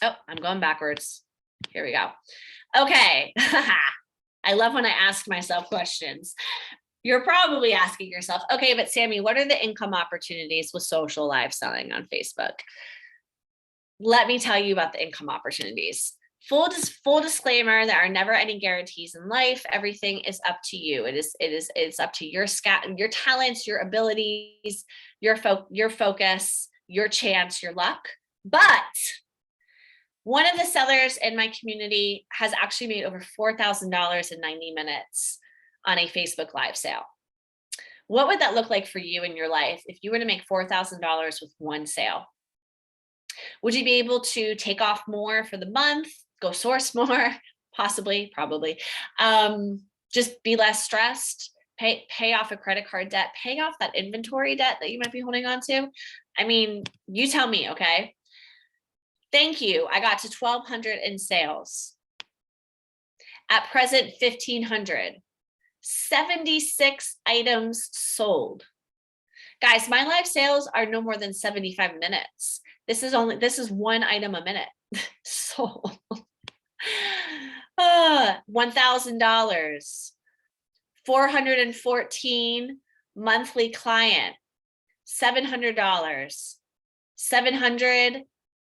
Oh, I'm going backwards. Here we go. Okay. I love when I ask myself questions. You're probably asking yourself, okay, but Sammy, what are the income opportunities with social live selling on Facebook? Let me tell you about the income opportunities. Full disclaimer, there are never any guarantees in life. Everything is up to you. It's up to your talents, your abilities, your focus, your chance, your luck. But one of the sellers in my community has actually made over $4,000 in 90 minutes on a Facebook live sale. What would that look like for you in your life if you were to make $4,000 with one sale? Would you be able to take off more for the month? go source more, possibly, probably. Just be less stressed, pay off a credit card debt, pay off that inventory debt that you might be holding on to. I mean, you tell me, okay? Thank you. I got to 1,200 in sales. At present, 1,500. 76 items sold. Guys, my live sales are no more than 75 minutes. This is one item a minute sold. $1,000. 414 monthly client. $700. 700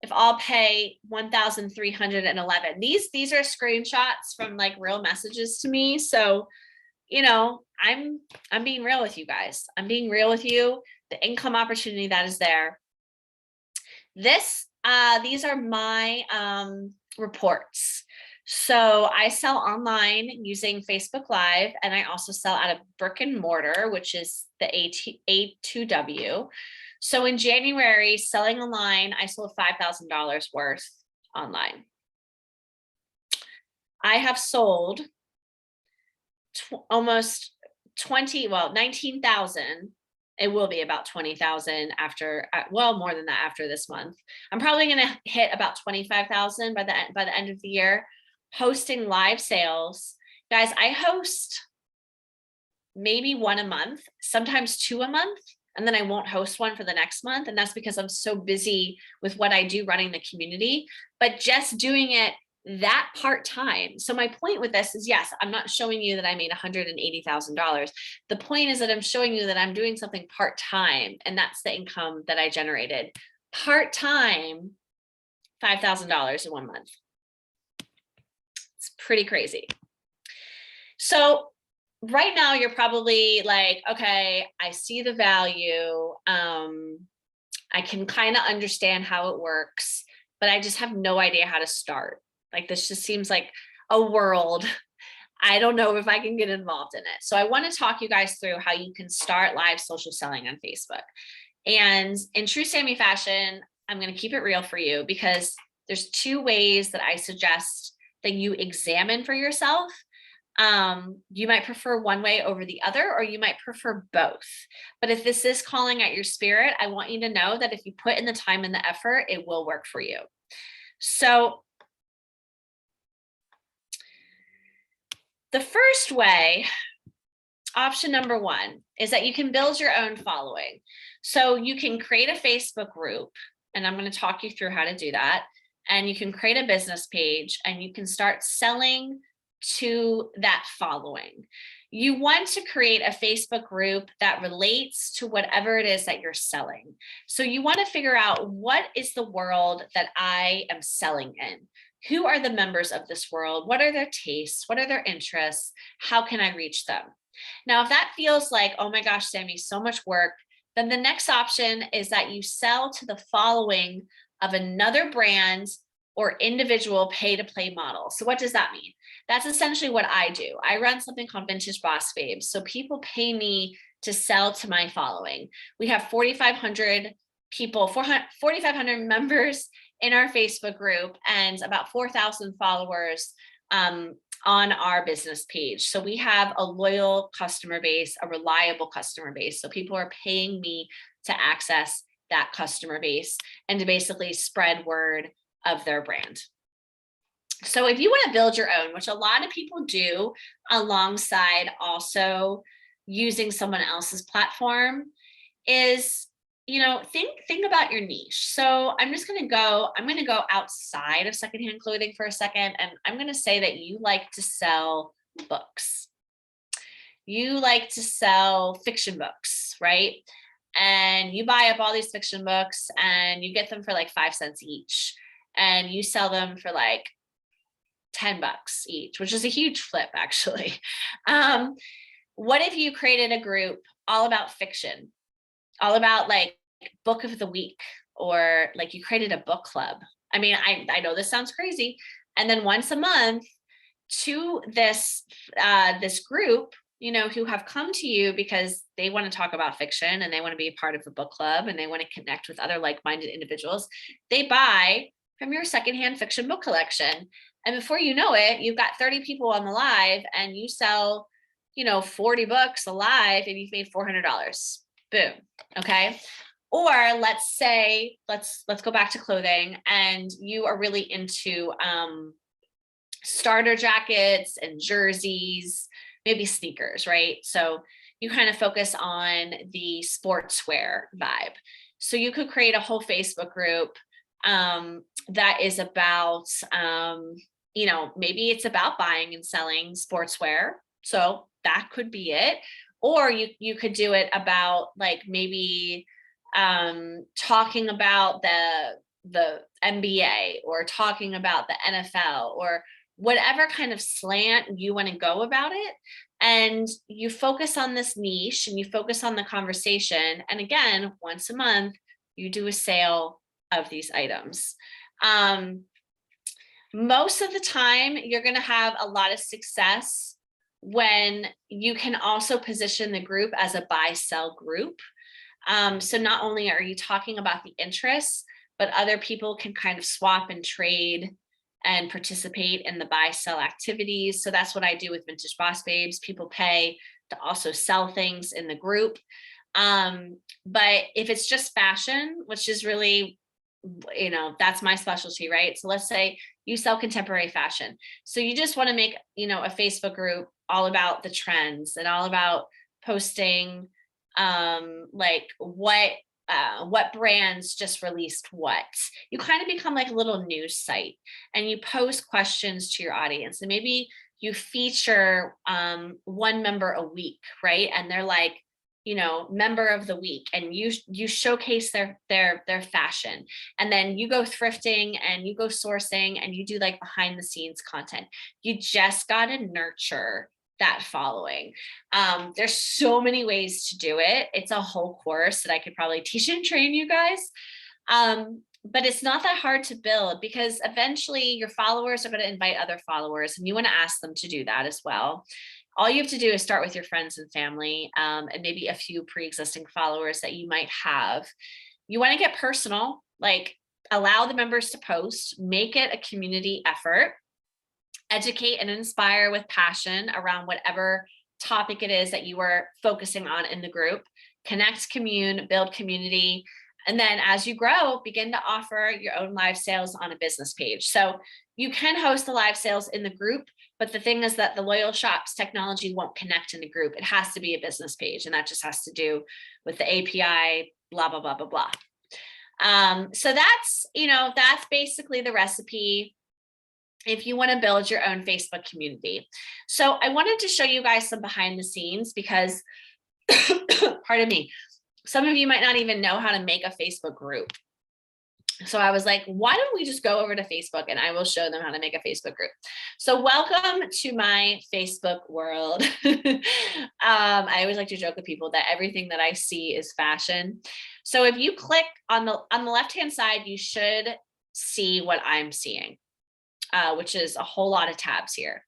if all pay 1,311. These are screenshots from like real messages to me. So, you know, I'm being real with you guys. I'm being real with you. The income opportunity that is there. These are my reports. So I sell online using Facebook Live, and I also sell out of brick and mortar, which is the A2W. So in January, selling online, I sold $5,000 worth online. I have sold almost 19,000. It will be about 20,000 after, well, more than that after this month. I'm probably going to hit about 25,000 by the end of the year, hosting live sales. Guys, I host maybe one a month, sometimes two a month, and then I won't host one for the next month. And that's because I'm so busy with what I do running the community, but just doing it that part-time. So my point with this is, yes, I'm not showing you that I made $180,000. The point is that I'm showing you that I'm doing something part-time, and that's the income that I generated. Part-time, $5,000 in 1 month. It's pretty crazy. So right now you're probably like, okay, I see the value. I can kind of understand how it works, but I just have no idea how to start. Like, this just seems like a world. I don't know if I can get involved in it. So I want to talk you guys through how you can start live social selling on Facebook. And in true Sammy fashion, I'm going to keep it real for you, because there's two ways that I suggest that you examine for yourself. You might prefer one way over the other, or you might prefer both. But if this is calling at your spirit, I want you to know that if you put in the time and the effort, it will work for you. So the first way, option number one, is that you can build your own following. So you can create a Facebook group, and I'm going to talk you through how to do that. And you can create a business page, and you can start selling to that following. You want to create a Facebook group that relates to whatever it is that you're selling. So you want to figure out, what is the world that I am selling in? Who are the members of this world? What are their tastes? What are their interests? How can I reach them? Now, if that feels like, oh my gosh, Sammy, so much work, then the next option is that you sell to the following of another brand or individual pay-to-play model. So what does that mean? That's essentially what I do. I run something called Vintage Boss Babes. So people pay me to sell to my following. We have 4,500 people, 4,500 members in our Facebook group, and about 4,000 followers on our business page. So we have a loyal customer base, a reliable customer base. So people are paying me to access that customer base and to basically spread word of their brand. So if you want to build your own, which a lot of people do alongside also using someone else's platform, is, you know, think about your niche. So I'm going to go outside of secondhand clothing for a second. And I'm going to say that you like to sell books. You like to sell fiction books, right? And you buy up all these fiction books and you get them for like 5 cents each. And you sell them for like $10 each, which is a huge flip, actually. What if you created a group all about fiction, all about like book of the week, or like you created a book club? I mean, I know this sounds crazy. And then once a month to this group, you know, who have come to you because they want to talk about fiction and they want to be a part of a book club and they want to connect with other like-minded individuals, they buy from your secondhand fiction book collection. And before you know it, you've got 30 people on the live and you sell, 40 books a live and you've made $400. Boom. Okay. Or let's say, let's go back to clothing, and you are really into starter jackets and jerseys, maybe sneakers, right? So you kind of focus on the sportswear vibe. So you could create a whole Facebook group that is about, maybe it's about buying and selling sportswear. So that could be it. Or you could do it about like maybe talking about the NBA or talking about the NFL or whatever kind of slant you want to go about it. And you focus on this niche and you focus on the conversation. And again, once a month, you do a sale of these items. Most of the time, you're going to have a lot of success when you can also position the group as a buy-sell group. So not only are you talking about the interests, but other people can kind of swap and trade and participate in the buy-sell activities. So that's what I do with Vintage Boss Babes. People pay to also sell things in the group. But if it's just fashion, which is really, that's my specialty, right? So let's say you sell contemporary fashion. So you just want to make, a Facebook group all about the trends and all about posting like what brands just released what. You kind of become like a little news site, and you post questions to your audience, and maybe you feature one member a week, right? And they're like, member of the week, and you showcase their fashion, and then you go thrifting and you go sourcing and you do like behind the scenes content. You just got to nurture that following. There's so many ways to do it. It's a whole course that I could probably teach and train you guys. But it's not that hard to build, because eventually your followers are going to invite other followers, and you want to ask them to do that as well. All you have to do is start with your friends and family, and maybe a few pre-existing followers that you might have. You want to get personal, like allow the members to post, make it a community effort. Educate and inspire with passion around whatever topic it is that you are focusing on in the group. Connect, commune, build community. And then as you grow, begin to offer your own live sales on a business page. So you can host the live sales in the group, but the thing is that the Loyal Shops technology won't connect in the group. It has to be a business page, and that just has to do with the API, blah, blah, blah, blah, blah. So that's basically the recipe if you want to build your own Facebook community. So I wanted to show you guys some behind the scenes, because pardon me, some of you might not even know how to make a Facebook group. So I was like, why don't we just go over to Facebook and I will show them how to make a Facebook group. So welcome to my Facebook world. I always like to joke with people that everything that I see is fashion. So if you click on the left-hand side, you should see what I'm seeing. Which is a whole lot of tabs here.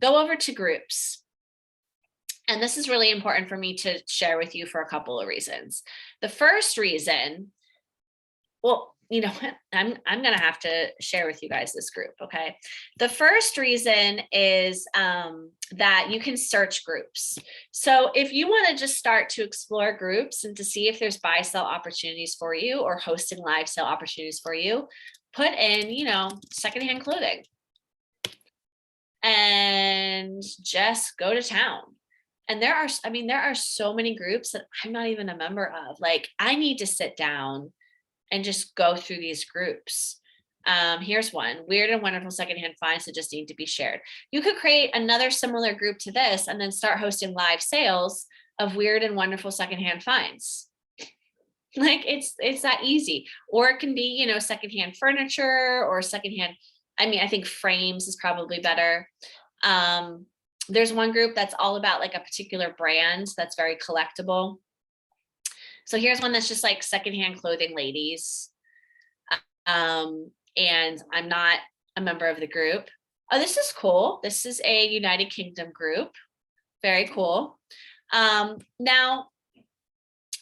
Go over to groups. And this is really important for me to share with you for a couple of reasons. The first reason, well, I'm going to have to share with you guys this group, okay? The first reason is that you can search groups. So if you want to just start to explore groups and to see if there's buy-sell opportunities for you or hosting live sale opportunities for you, put in, secondhand clothing and just go to town. And there are so many groups that I'm not even a member of. Like, I need to sit down and just go through these groups. Here's one: weird and wonderful secondhand finds that just need to be shared. You could create another similar group to this and then start hosting live sales of weird and wonderful secondhand finds. Like it's that easy. Or it can be, secondhand furniture or secondhand. I think frames is probably better. There's one group that's all about like a particular brand that's very collectible. So here's one that's just like secondhand clothing ladies. And I'm not a member of the group. Oh, this is cool. This is a United Kingdom group. Very cool. Now,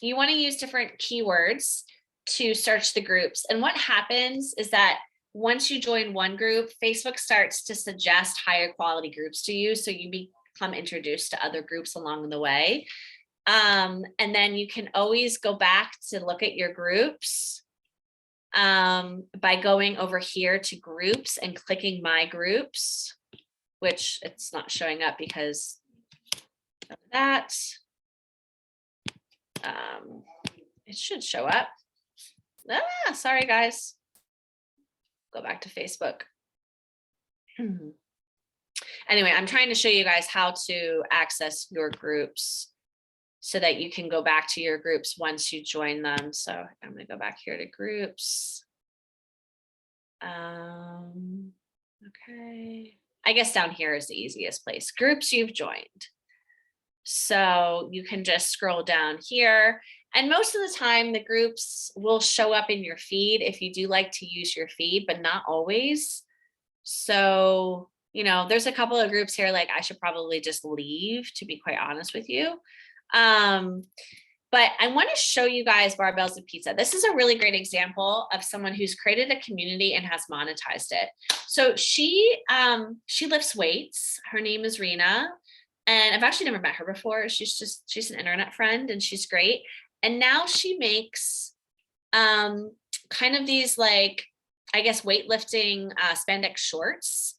you want to use different keywords to search the groups. And what happens is that once you join one group, Facebook starts to suggest higher quality groups to you. So you become introduced to other groups along the way. And then you can always go back to look at your groups by going over here to groups and clicking my groups, which it's not showing up because of that. It should show up. Sorry guys. Go back to Facebook. Anyway, I'm trying to show you guys how to access your groups so that you can go back to your groups once you join them. So I'm going to go back here to groups. Okay. I guess down here is the easiest place. Groups you've joined. So you can just scroll down here. And most of the time, the groups will show up in your feed if you do like to use your feed, but not always. So, you know, there's a couple of groups here like I should probably just leave, to be quite honest with you. But I want to show you guys Barbells of Pizza. This is a really great example of someone who's created a community and has monetized it. So she lifts weights. Her name is Rena. And I've actually never met her before. She's an internet friend and she's great. And now she makes kind of these like, I guess, weightlifting spandex shorts.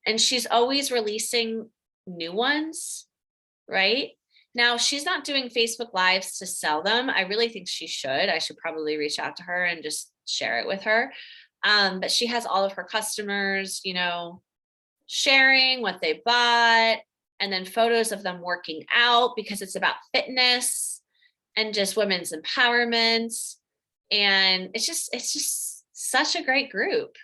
And she's always releasing new ones, right? Now she's not doing Facebook Lives to sell them. I really think she should. I should probably reach out to her and just share it with her. But she has all of her customers, you know, sharing what they bought, and then photos of them working out because it's about fitness and just women's empowerment. And it's just such a great group.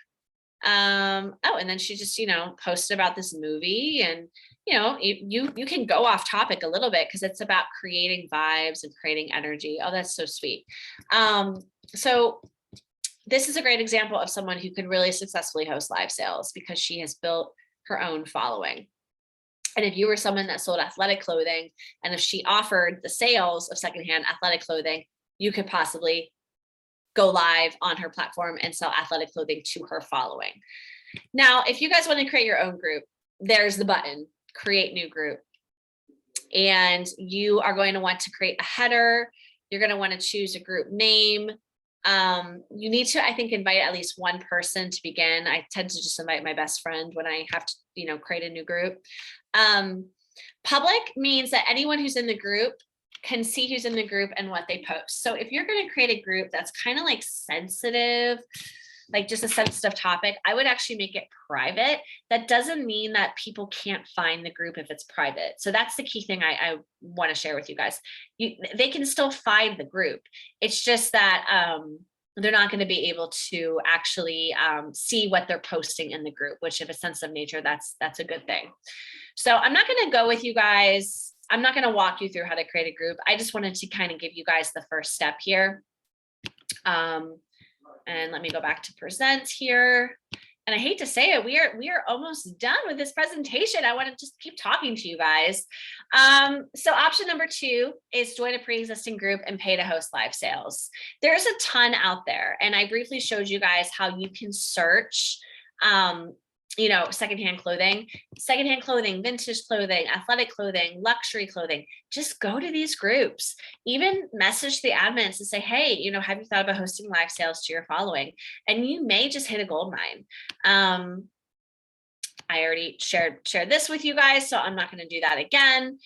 And then she just, you know, posted about this movie, and, you know, you can go off topic a little bit because it's about creating vibes and creating energy. Oh, that's so sweet. So this is a great example of someone who could really successfully host live sales because she has built her own following. And if you were someone that sold athletic clothing, and if she offered the sales of secondhand athletic clothing, you could possibly go live on her platform and sell athletic clothing to her following. Now, if you guys want to create your own group, there's the button, create new group. And you are going to want to create a header. You're going to want to choose a group name. You need to, I think, invite at least one person to begin. I tend to just invite my best friend when I have to, you know, create a new group. Public means that anyone who's in the group can see who's in the group and what they post. So if you're going to create a group that's kind of like sensitive, like just a sensitive topic, I would actually make it private. That doesn't mean that people can't find the group if it's private. So that's the key thing I want to share with you guys. They can still find the group. It's just that they're not going to be able to actually see what they're posting in the group, which if it's sensitive nature, that's a good thing. So I'm not going to go with you guys. I'm not going to walk you through how to create a group. I just wanted to kind of give you guys the first step here. And let me go back to present here. And I hate to say it, we are almost done with this presentation. I want to just keep talking to you guys. So option number 2 is join a pre-existing group and pay to host live sales. There's a ton out there. And I briefly showed you guys how you can search, you know, secondhand clothing, vintage clothing, athletic clothing, luxury clothing. Just go to these groups, even message the admins and say, hey, you know, have you thought about hosting live sales to your following? And you may just hit a gold mine. I already shared this with you guys, so I'm not going to do that again.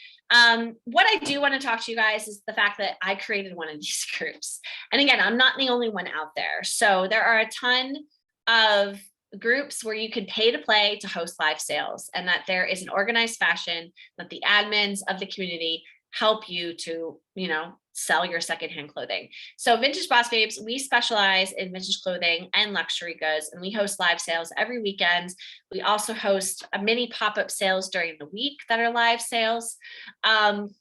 What I do want to talk to you guys is the fact that I created one of these groups. And again, I'm not the only one out there. So there are a ton of groups where you can pay to play to host live sales, and that there is an organized fashion that the admins of the community help you to, you know, sell your secondhand clothing. So Vintage Boss Babes, we specialize in vintage clothing and luxury goods, and we host live sales every weekend. We also host a mini pop-up sales during the week that are live sales. And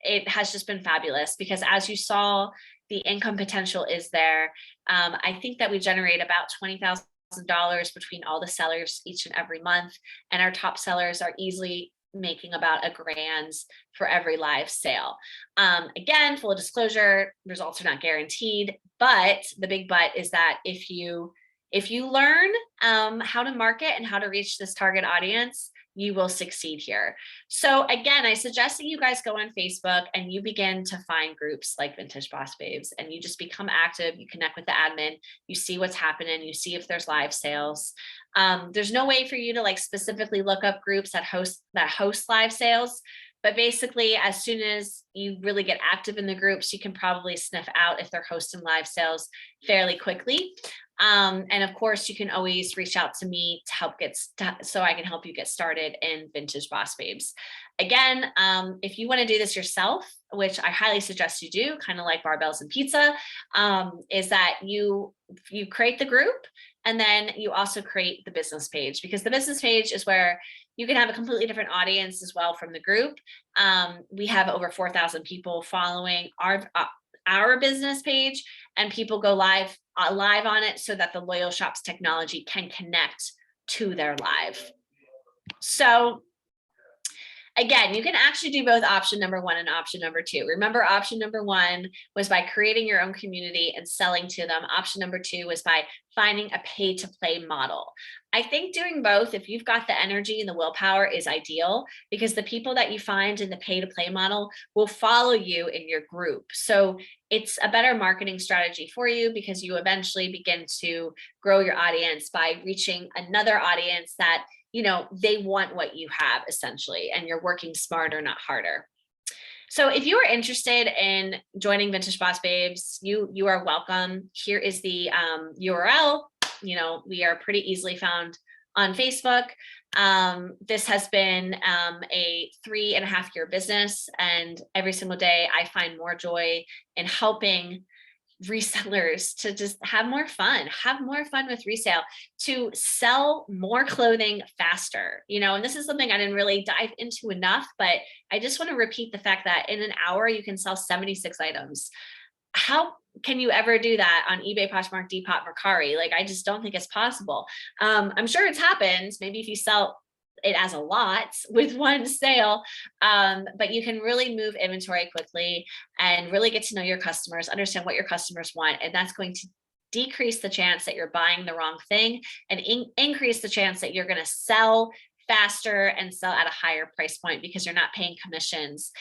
it has just been fabulous because, as you saw, the income potential is there. I think that we generate about $20,000 between all the sellers each and every month, and our top sellers are easily making about $1,000 for every live sale. Again, full disclosure, results are not guaranteed, but the big but is that if you If you learn how to market and how to reach this target audience, you will succeed here. So again, I suggest that you guys go on Facebook and you begin to find groups like Vintage Boss Babes, and you just become active. You connect with the admin, you see what's happening, you see if there's live sales. There's no way for you to like specifically look up groups that host live sales. But basically, as soon as you really get active in the groups, you can probably sniff out if they're hosting live sales fairly quickly. And of course, you can always reach out to me to help so I can help you get started in Vintage Boss Babes. Again, if you want to do this yourself, which I highly suggest you do, kind of like barbells and pizza, is that you create the group, and then you also create the business page, because the business page is where you can have a completely different audience as well from the group. We have over 4,000 people following our business page, and people go live on it so that the Loyal Shops technology can connect to their live. So again, you can actually do both option number 1 and option number 2. Remember, option number 1 was by creating your own community and selling to them. Option number 2 was by finding a pay to play model. I think doing both, if you've got the energy and the willpower, is ideal, because the people that you find in the pay to play model will follow you in your group. So it's a better marketing strategy for you, because you eventually begin to grow your audience by reaching another audience that, you know, they want what you have essentially, and you're working smarter, not harder. So if you are interested in joining Vintage Boss Babes, you are welcome. Here is the URL. You know, we are pretty easily found on Facebook. This has been a 3.5-year business, and every single day I find more joy in helping resellers to just have more fun with resale, to sell more clothing faster, you know. And this is something I didn't really dive into enough, but I just want to repeat the fact that in an hour you can sell 76 items. How can you ever do that on eBay, Poshmark, Depop, Mercari? Like, I just don't think it's possible. I'm sure it's happened. Maybe if you sell it as a lot with one sale, but you can really move inventory quickly and really get to know your customers, understand what your customers want, and that's going to decrease the chance that you're buying the wrong thing, and increase the chance that you're going to sell faster and sell at a higher price point, because you're not paying commissions.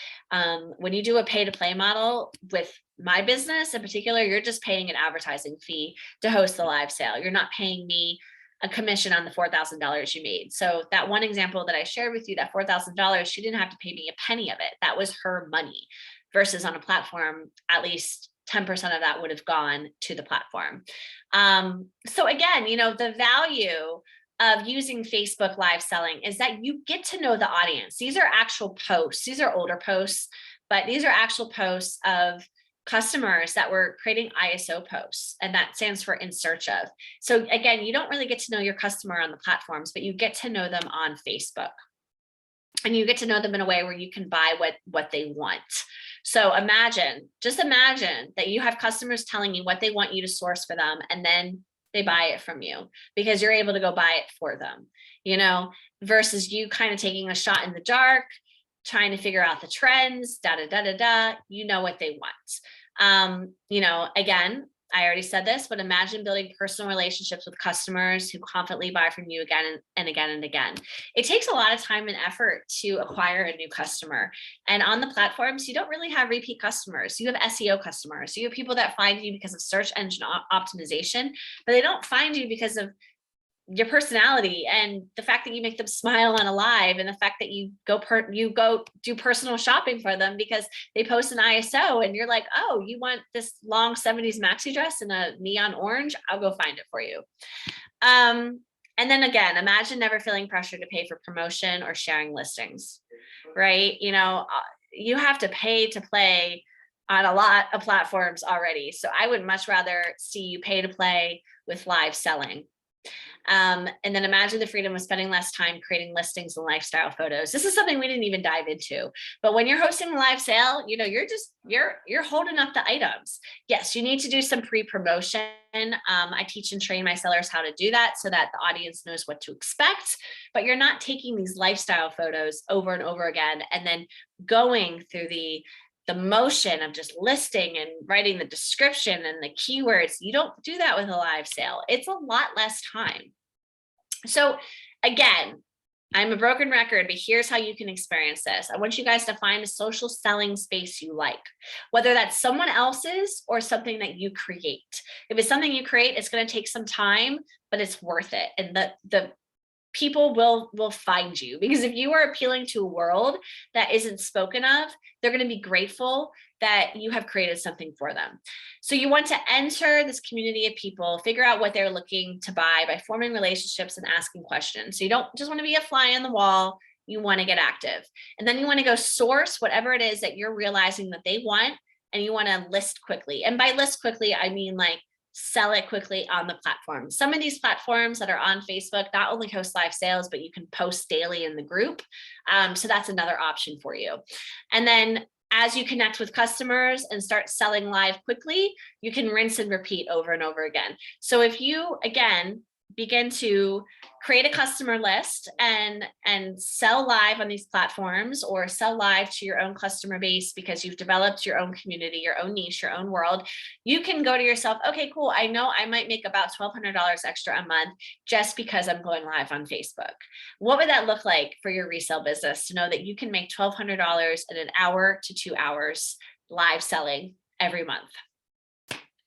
When you do a pay to play model with my business in particular, you're just paying an advertising fee to host the live sale. You're not paying me a commission on the $4,000 you made. So that one example that I shared with you, that $4,000, she didn't have to pay me a penny of it. That was her money, versus on a platform, at least 10% of that would have gone to the platform. So again, you know, the value of using Facebook live selling is that you get to know the audience. These are actual posts. These are older posts, but these are actual posts of customers that were creating ISO posts, and that stands for in search of. So again, you don't really get to know your customer on the platforms, but you get to know them on Facebook, and you get to know them in a way where you can buy what they want. So just imagine that you have customers telling you what they want you to source for them, and then they buy it from you because you're able to go buy it for them, you know, versus you kind of taking a shot in the dark, trying to figure out the trends, you know what they want. You know, again, I already said this, but imagine building personal relationships with customers who confidently buy from you again and again and again. It takes a lot of time and effort to acquire a new customer. And on the platforms, you don't really have repeat customers. You have SEO customers. You have people that find you because of search engine optimization, but they don't find you because of your personality and the fact that you make them smile on a live, and the fact that you go do personal shopping for them because they post an ISO and you're like, oh, you want this long 70s maxi dress in a neon orange? I'll go find it for you. And then again, imagine never feeling pressure to pay for promotion or sharing listings, right? You know, you have to pay to play on a lot of platforms already. So I would much rather see you pay to play with live selling. And then imagine the freedom of spending less time creating listings and lifestyle photos. This is something we didn't even dive into, but when you're hosting a live sale, you know, you're holding up the items. Yes, you need to do some pre-promotion. I teach and train my sellers how to do that so that the audience knows what to expect, but you're not taking these lifestyle photos over and over again and then going through the the motion of just listing and writing the description and the keywords. You don't do that with a live sale. It's a lot less time. So again, I'm a broken record, but here's how you can experience this. I want you guys to find a social selling space you like, whether that's someone else's or something that you create. If it's something you create, it's going to take some time, but it's worth it. And the people will find you, because if you are appealing to a world that isn't spoken of, they're going to be grateful that you have created something for them. So you want to enter this community of people, figure out what they're looking to buy by forming relationships and asking questions. So you don't just want to be a fly on the wall, you want to get active. And then you want to go source whatever it is that you're realizing that they want, and you want to list quickly. And by list quickly, I mean like sell it quickly on the platform. Some of these platforms that are on Facebook not only host live sales, but you can post daily in the group. So that's another option for you. And then as you connect with customers and start selling live quickly, you can rinse and repeat over and over again. So if you, again, begin to create a customer list and sell live on these platforms, or sell live to your own customer base because you've developed your own community, your own niche, your own world, you can go to yourself, okay, cool. I know I might make about $1,200 extra a month just because I'm going live on Facebook. What would that look like for your resale business to know that you can make $1,200 in an hour to 2 hours live selling every month?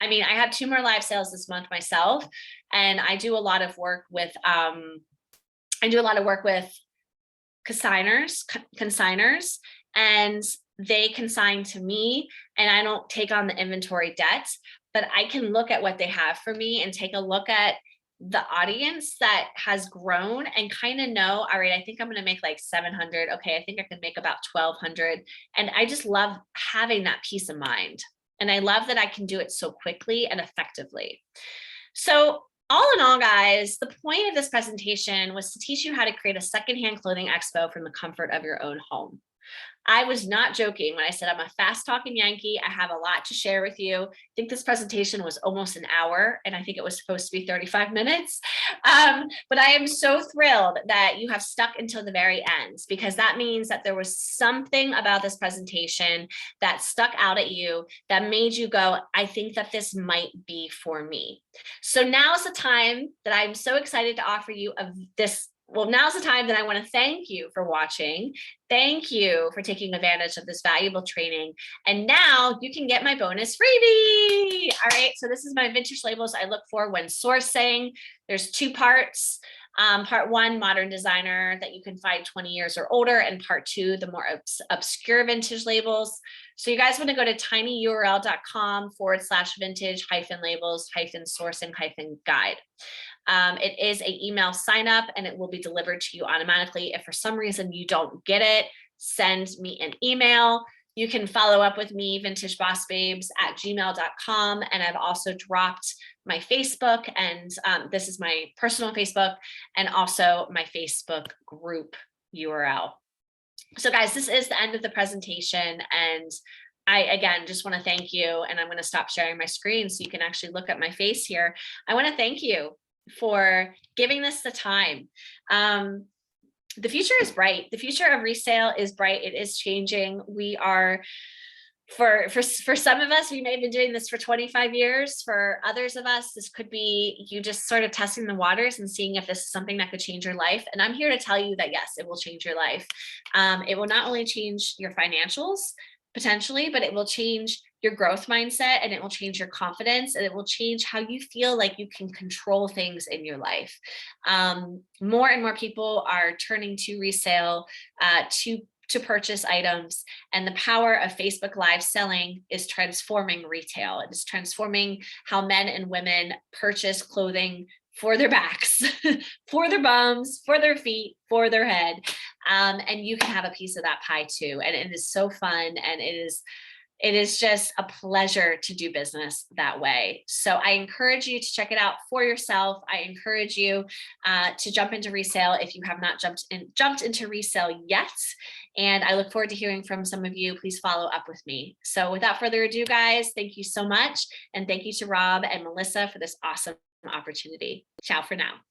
I mean, I have 2 more live sales this month myself, and I do a lot of work with consigners, and they consign to me, and I don't take on the inventory debt, but I can look at what they have for me and take a look at the audience that has grown and kind of know, all right, I think I'm going to make like 700. Okay, I think I can make about 1,200. And I just love having that peace of mind. And I love that I can do it so quickly and effectively. So all in all, guys, the point of this presentation was to teach you how to create a secondhand clothing expo from the comfort of your own home. I was not joking when I said I'm a fast talking Yankee. I have a lot to share with you. I think this presentation was almost an hour, and I think it was supposed to be 35 minutes. But I am so thrilled that you have stuck until the very end, because that means that there was something about this presentation that stuck out at you that made you go, I think that this might be for me. So now's the time that I'm so excited to offer you this. Well, now's the time that I want to thank you for watching. Thank you for taking advantage of this valuable training. And now you can get my bonus freebie. All right, so this is my vintage labels I look for when sourcing. There's 2 parts. Part 1, modern designer that you can find 20 years or older, and part 2, the more obscure vintage labels. So you guys want to go to tinyurl.com/vintage-labels-sourcing-guide. It is an email sign up, and it will be delivered to you automatically. If for some reason you don't get it, send me an email. You can follow up with me, vintagebbossbabes@gmail.com. And I've also dropped my Facebook, and this is my personal Facebook, and also my Facebook group URL. So guys, this is the end of the presentation. And I, again, just want to thank you. And I'm going to stop sharing my screen so you can actually look at my face here. I want to thank you for giving this the time. The future is bright. The future of resale is bright. It is changing. We are, for some of us, we may have been doing this for 25 years. For others of us, this could be you just sort of testing the waters and seeing if this is something that could change your life. And I'm here to tell you that, yes, it will change your life. It will not only change your financials potentially, but it will change your growth mindset, and it will change your confidence, and it will change how you feel like you can control things in your life. More and more people are turning to resale to purchase items, and the power of Facebook Live selling is transforming retail. It is transforming how men and women purchase clothing for their backs, for their bums, for their feet, for their head. And you can have a piece of that pie too. And it is so fun, and it is just a pleasure to do business that way. So I encourage you to check it out for yourself. I encourage you to jump into resale if you have not jumped into resale yet. And I look forward to hearing from some of you. Please follow up with me. So without further ado, guys, thank you so much. And thank you to Rob and Melissa for this awesome opportunity. Ciao for now.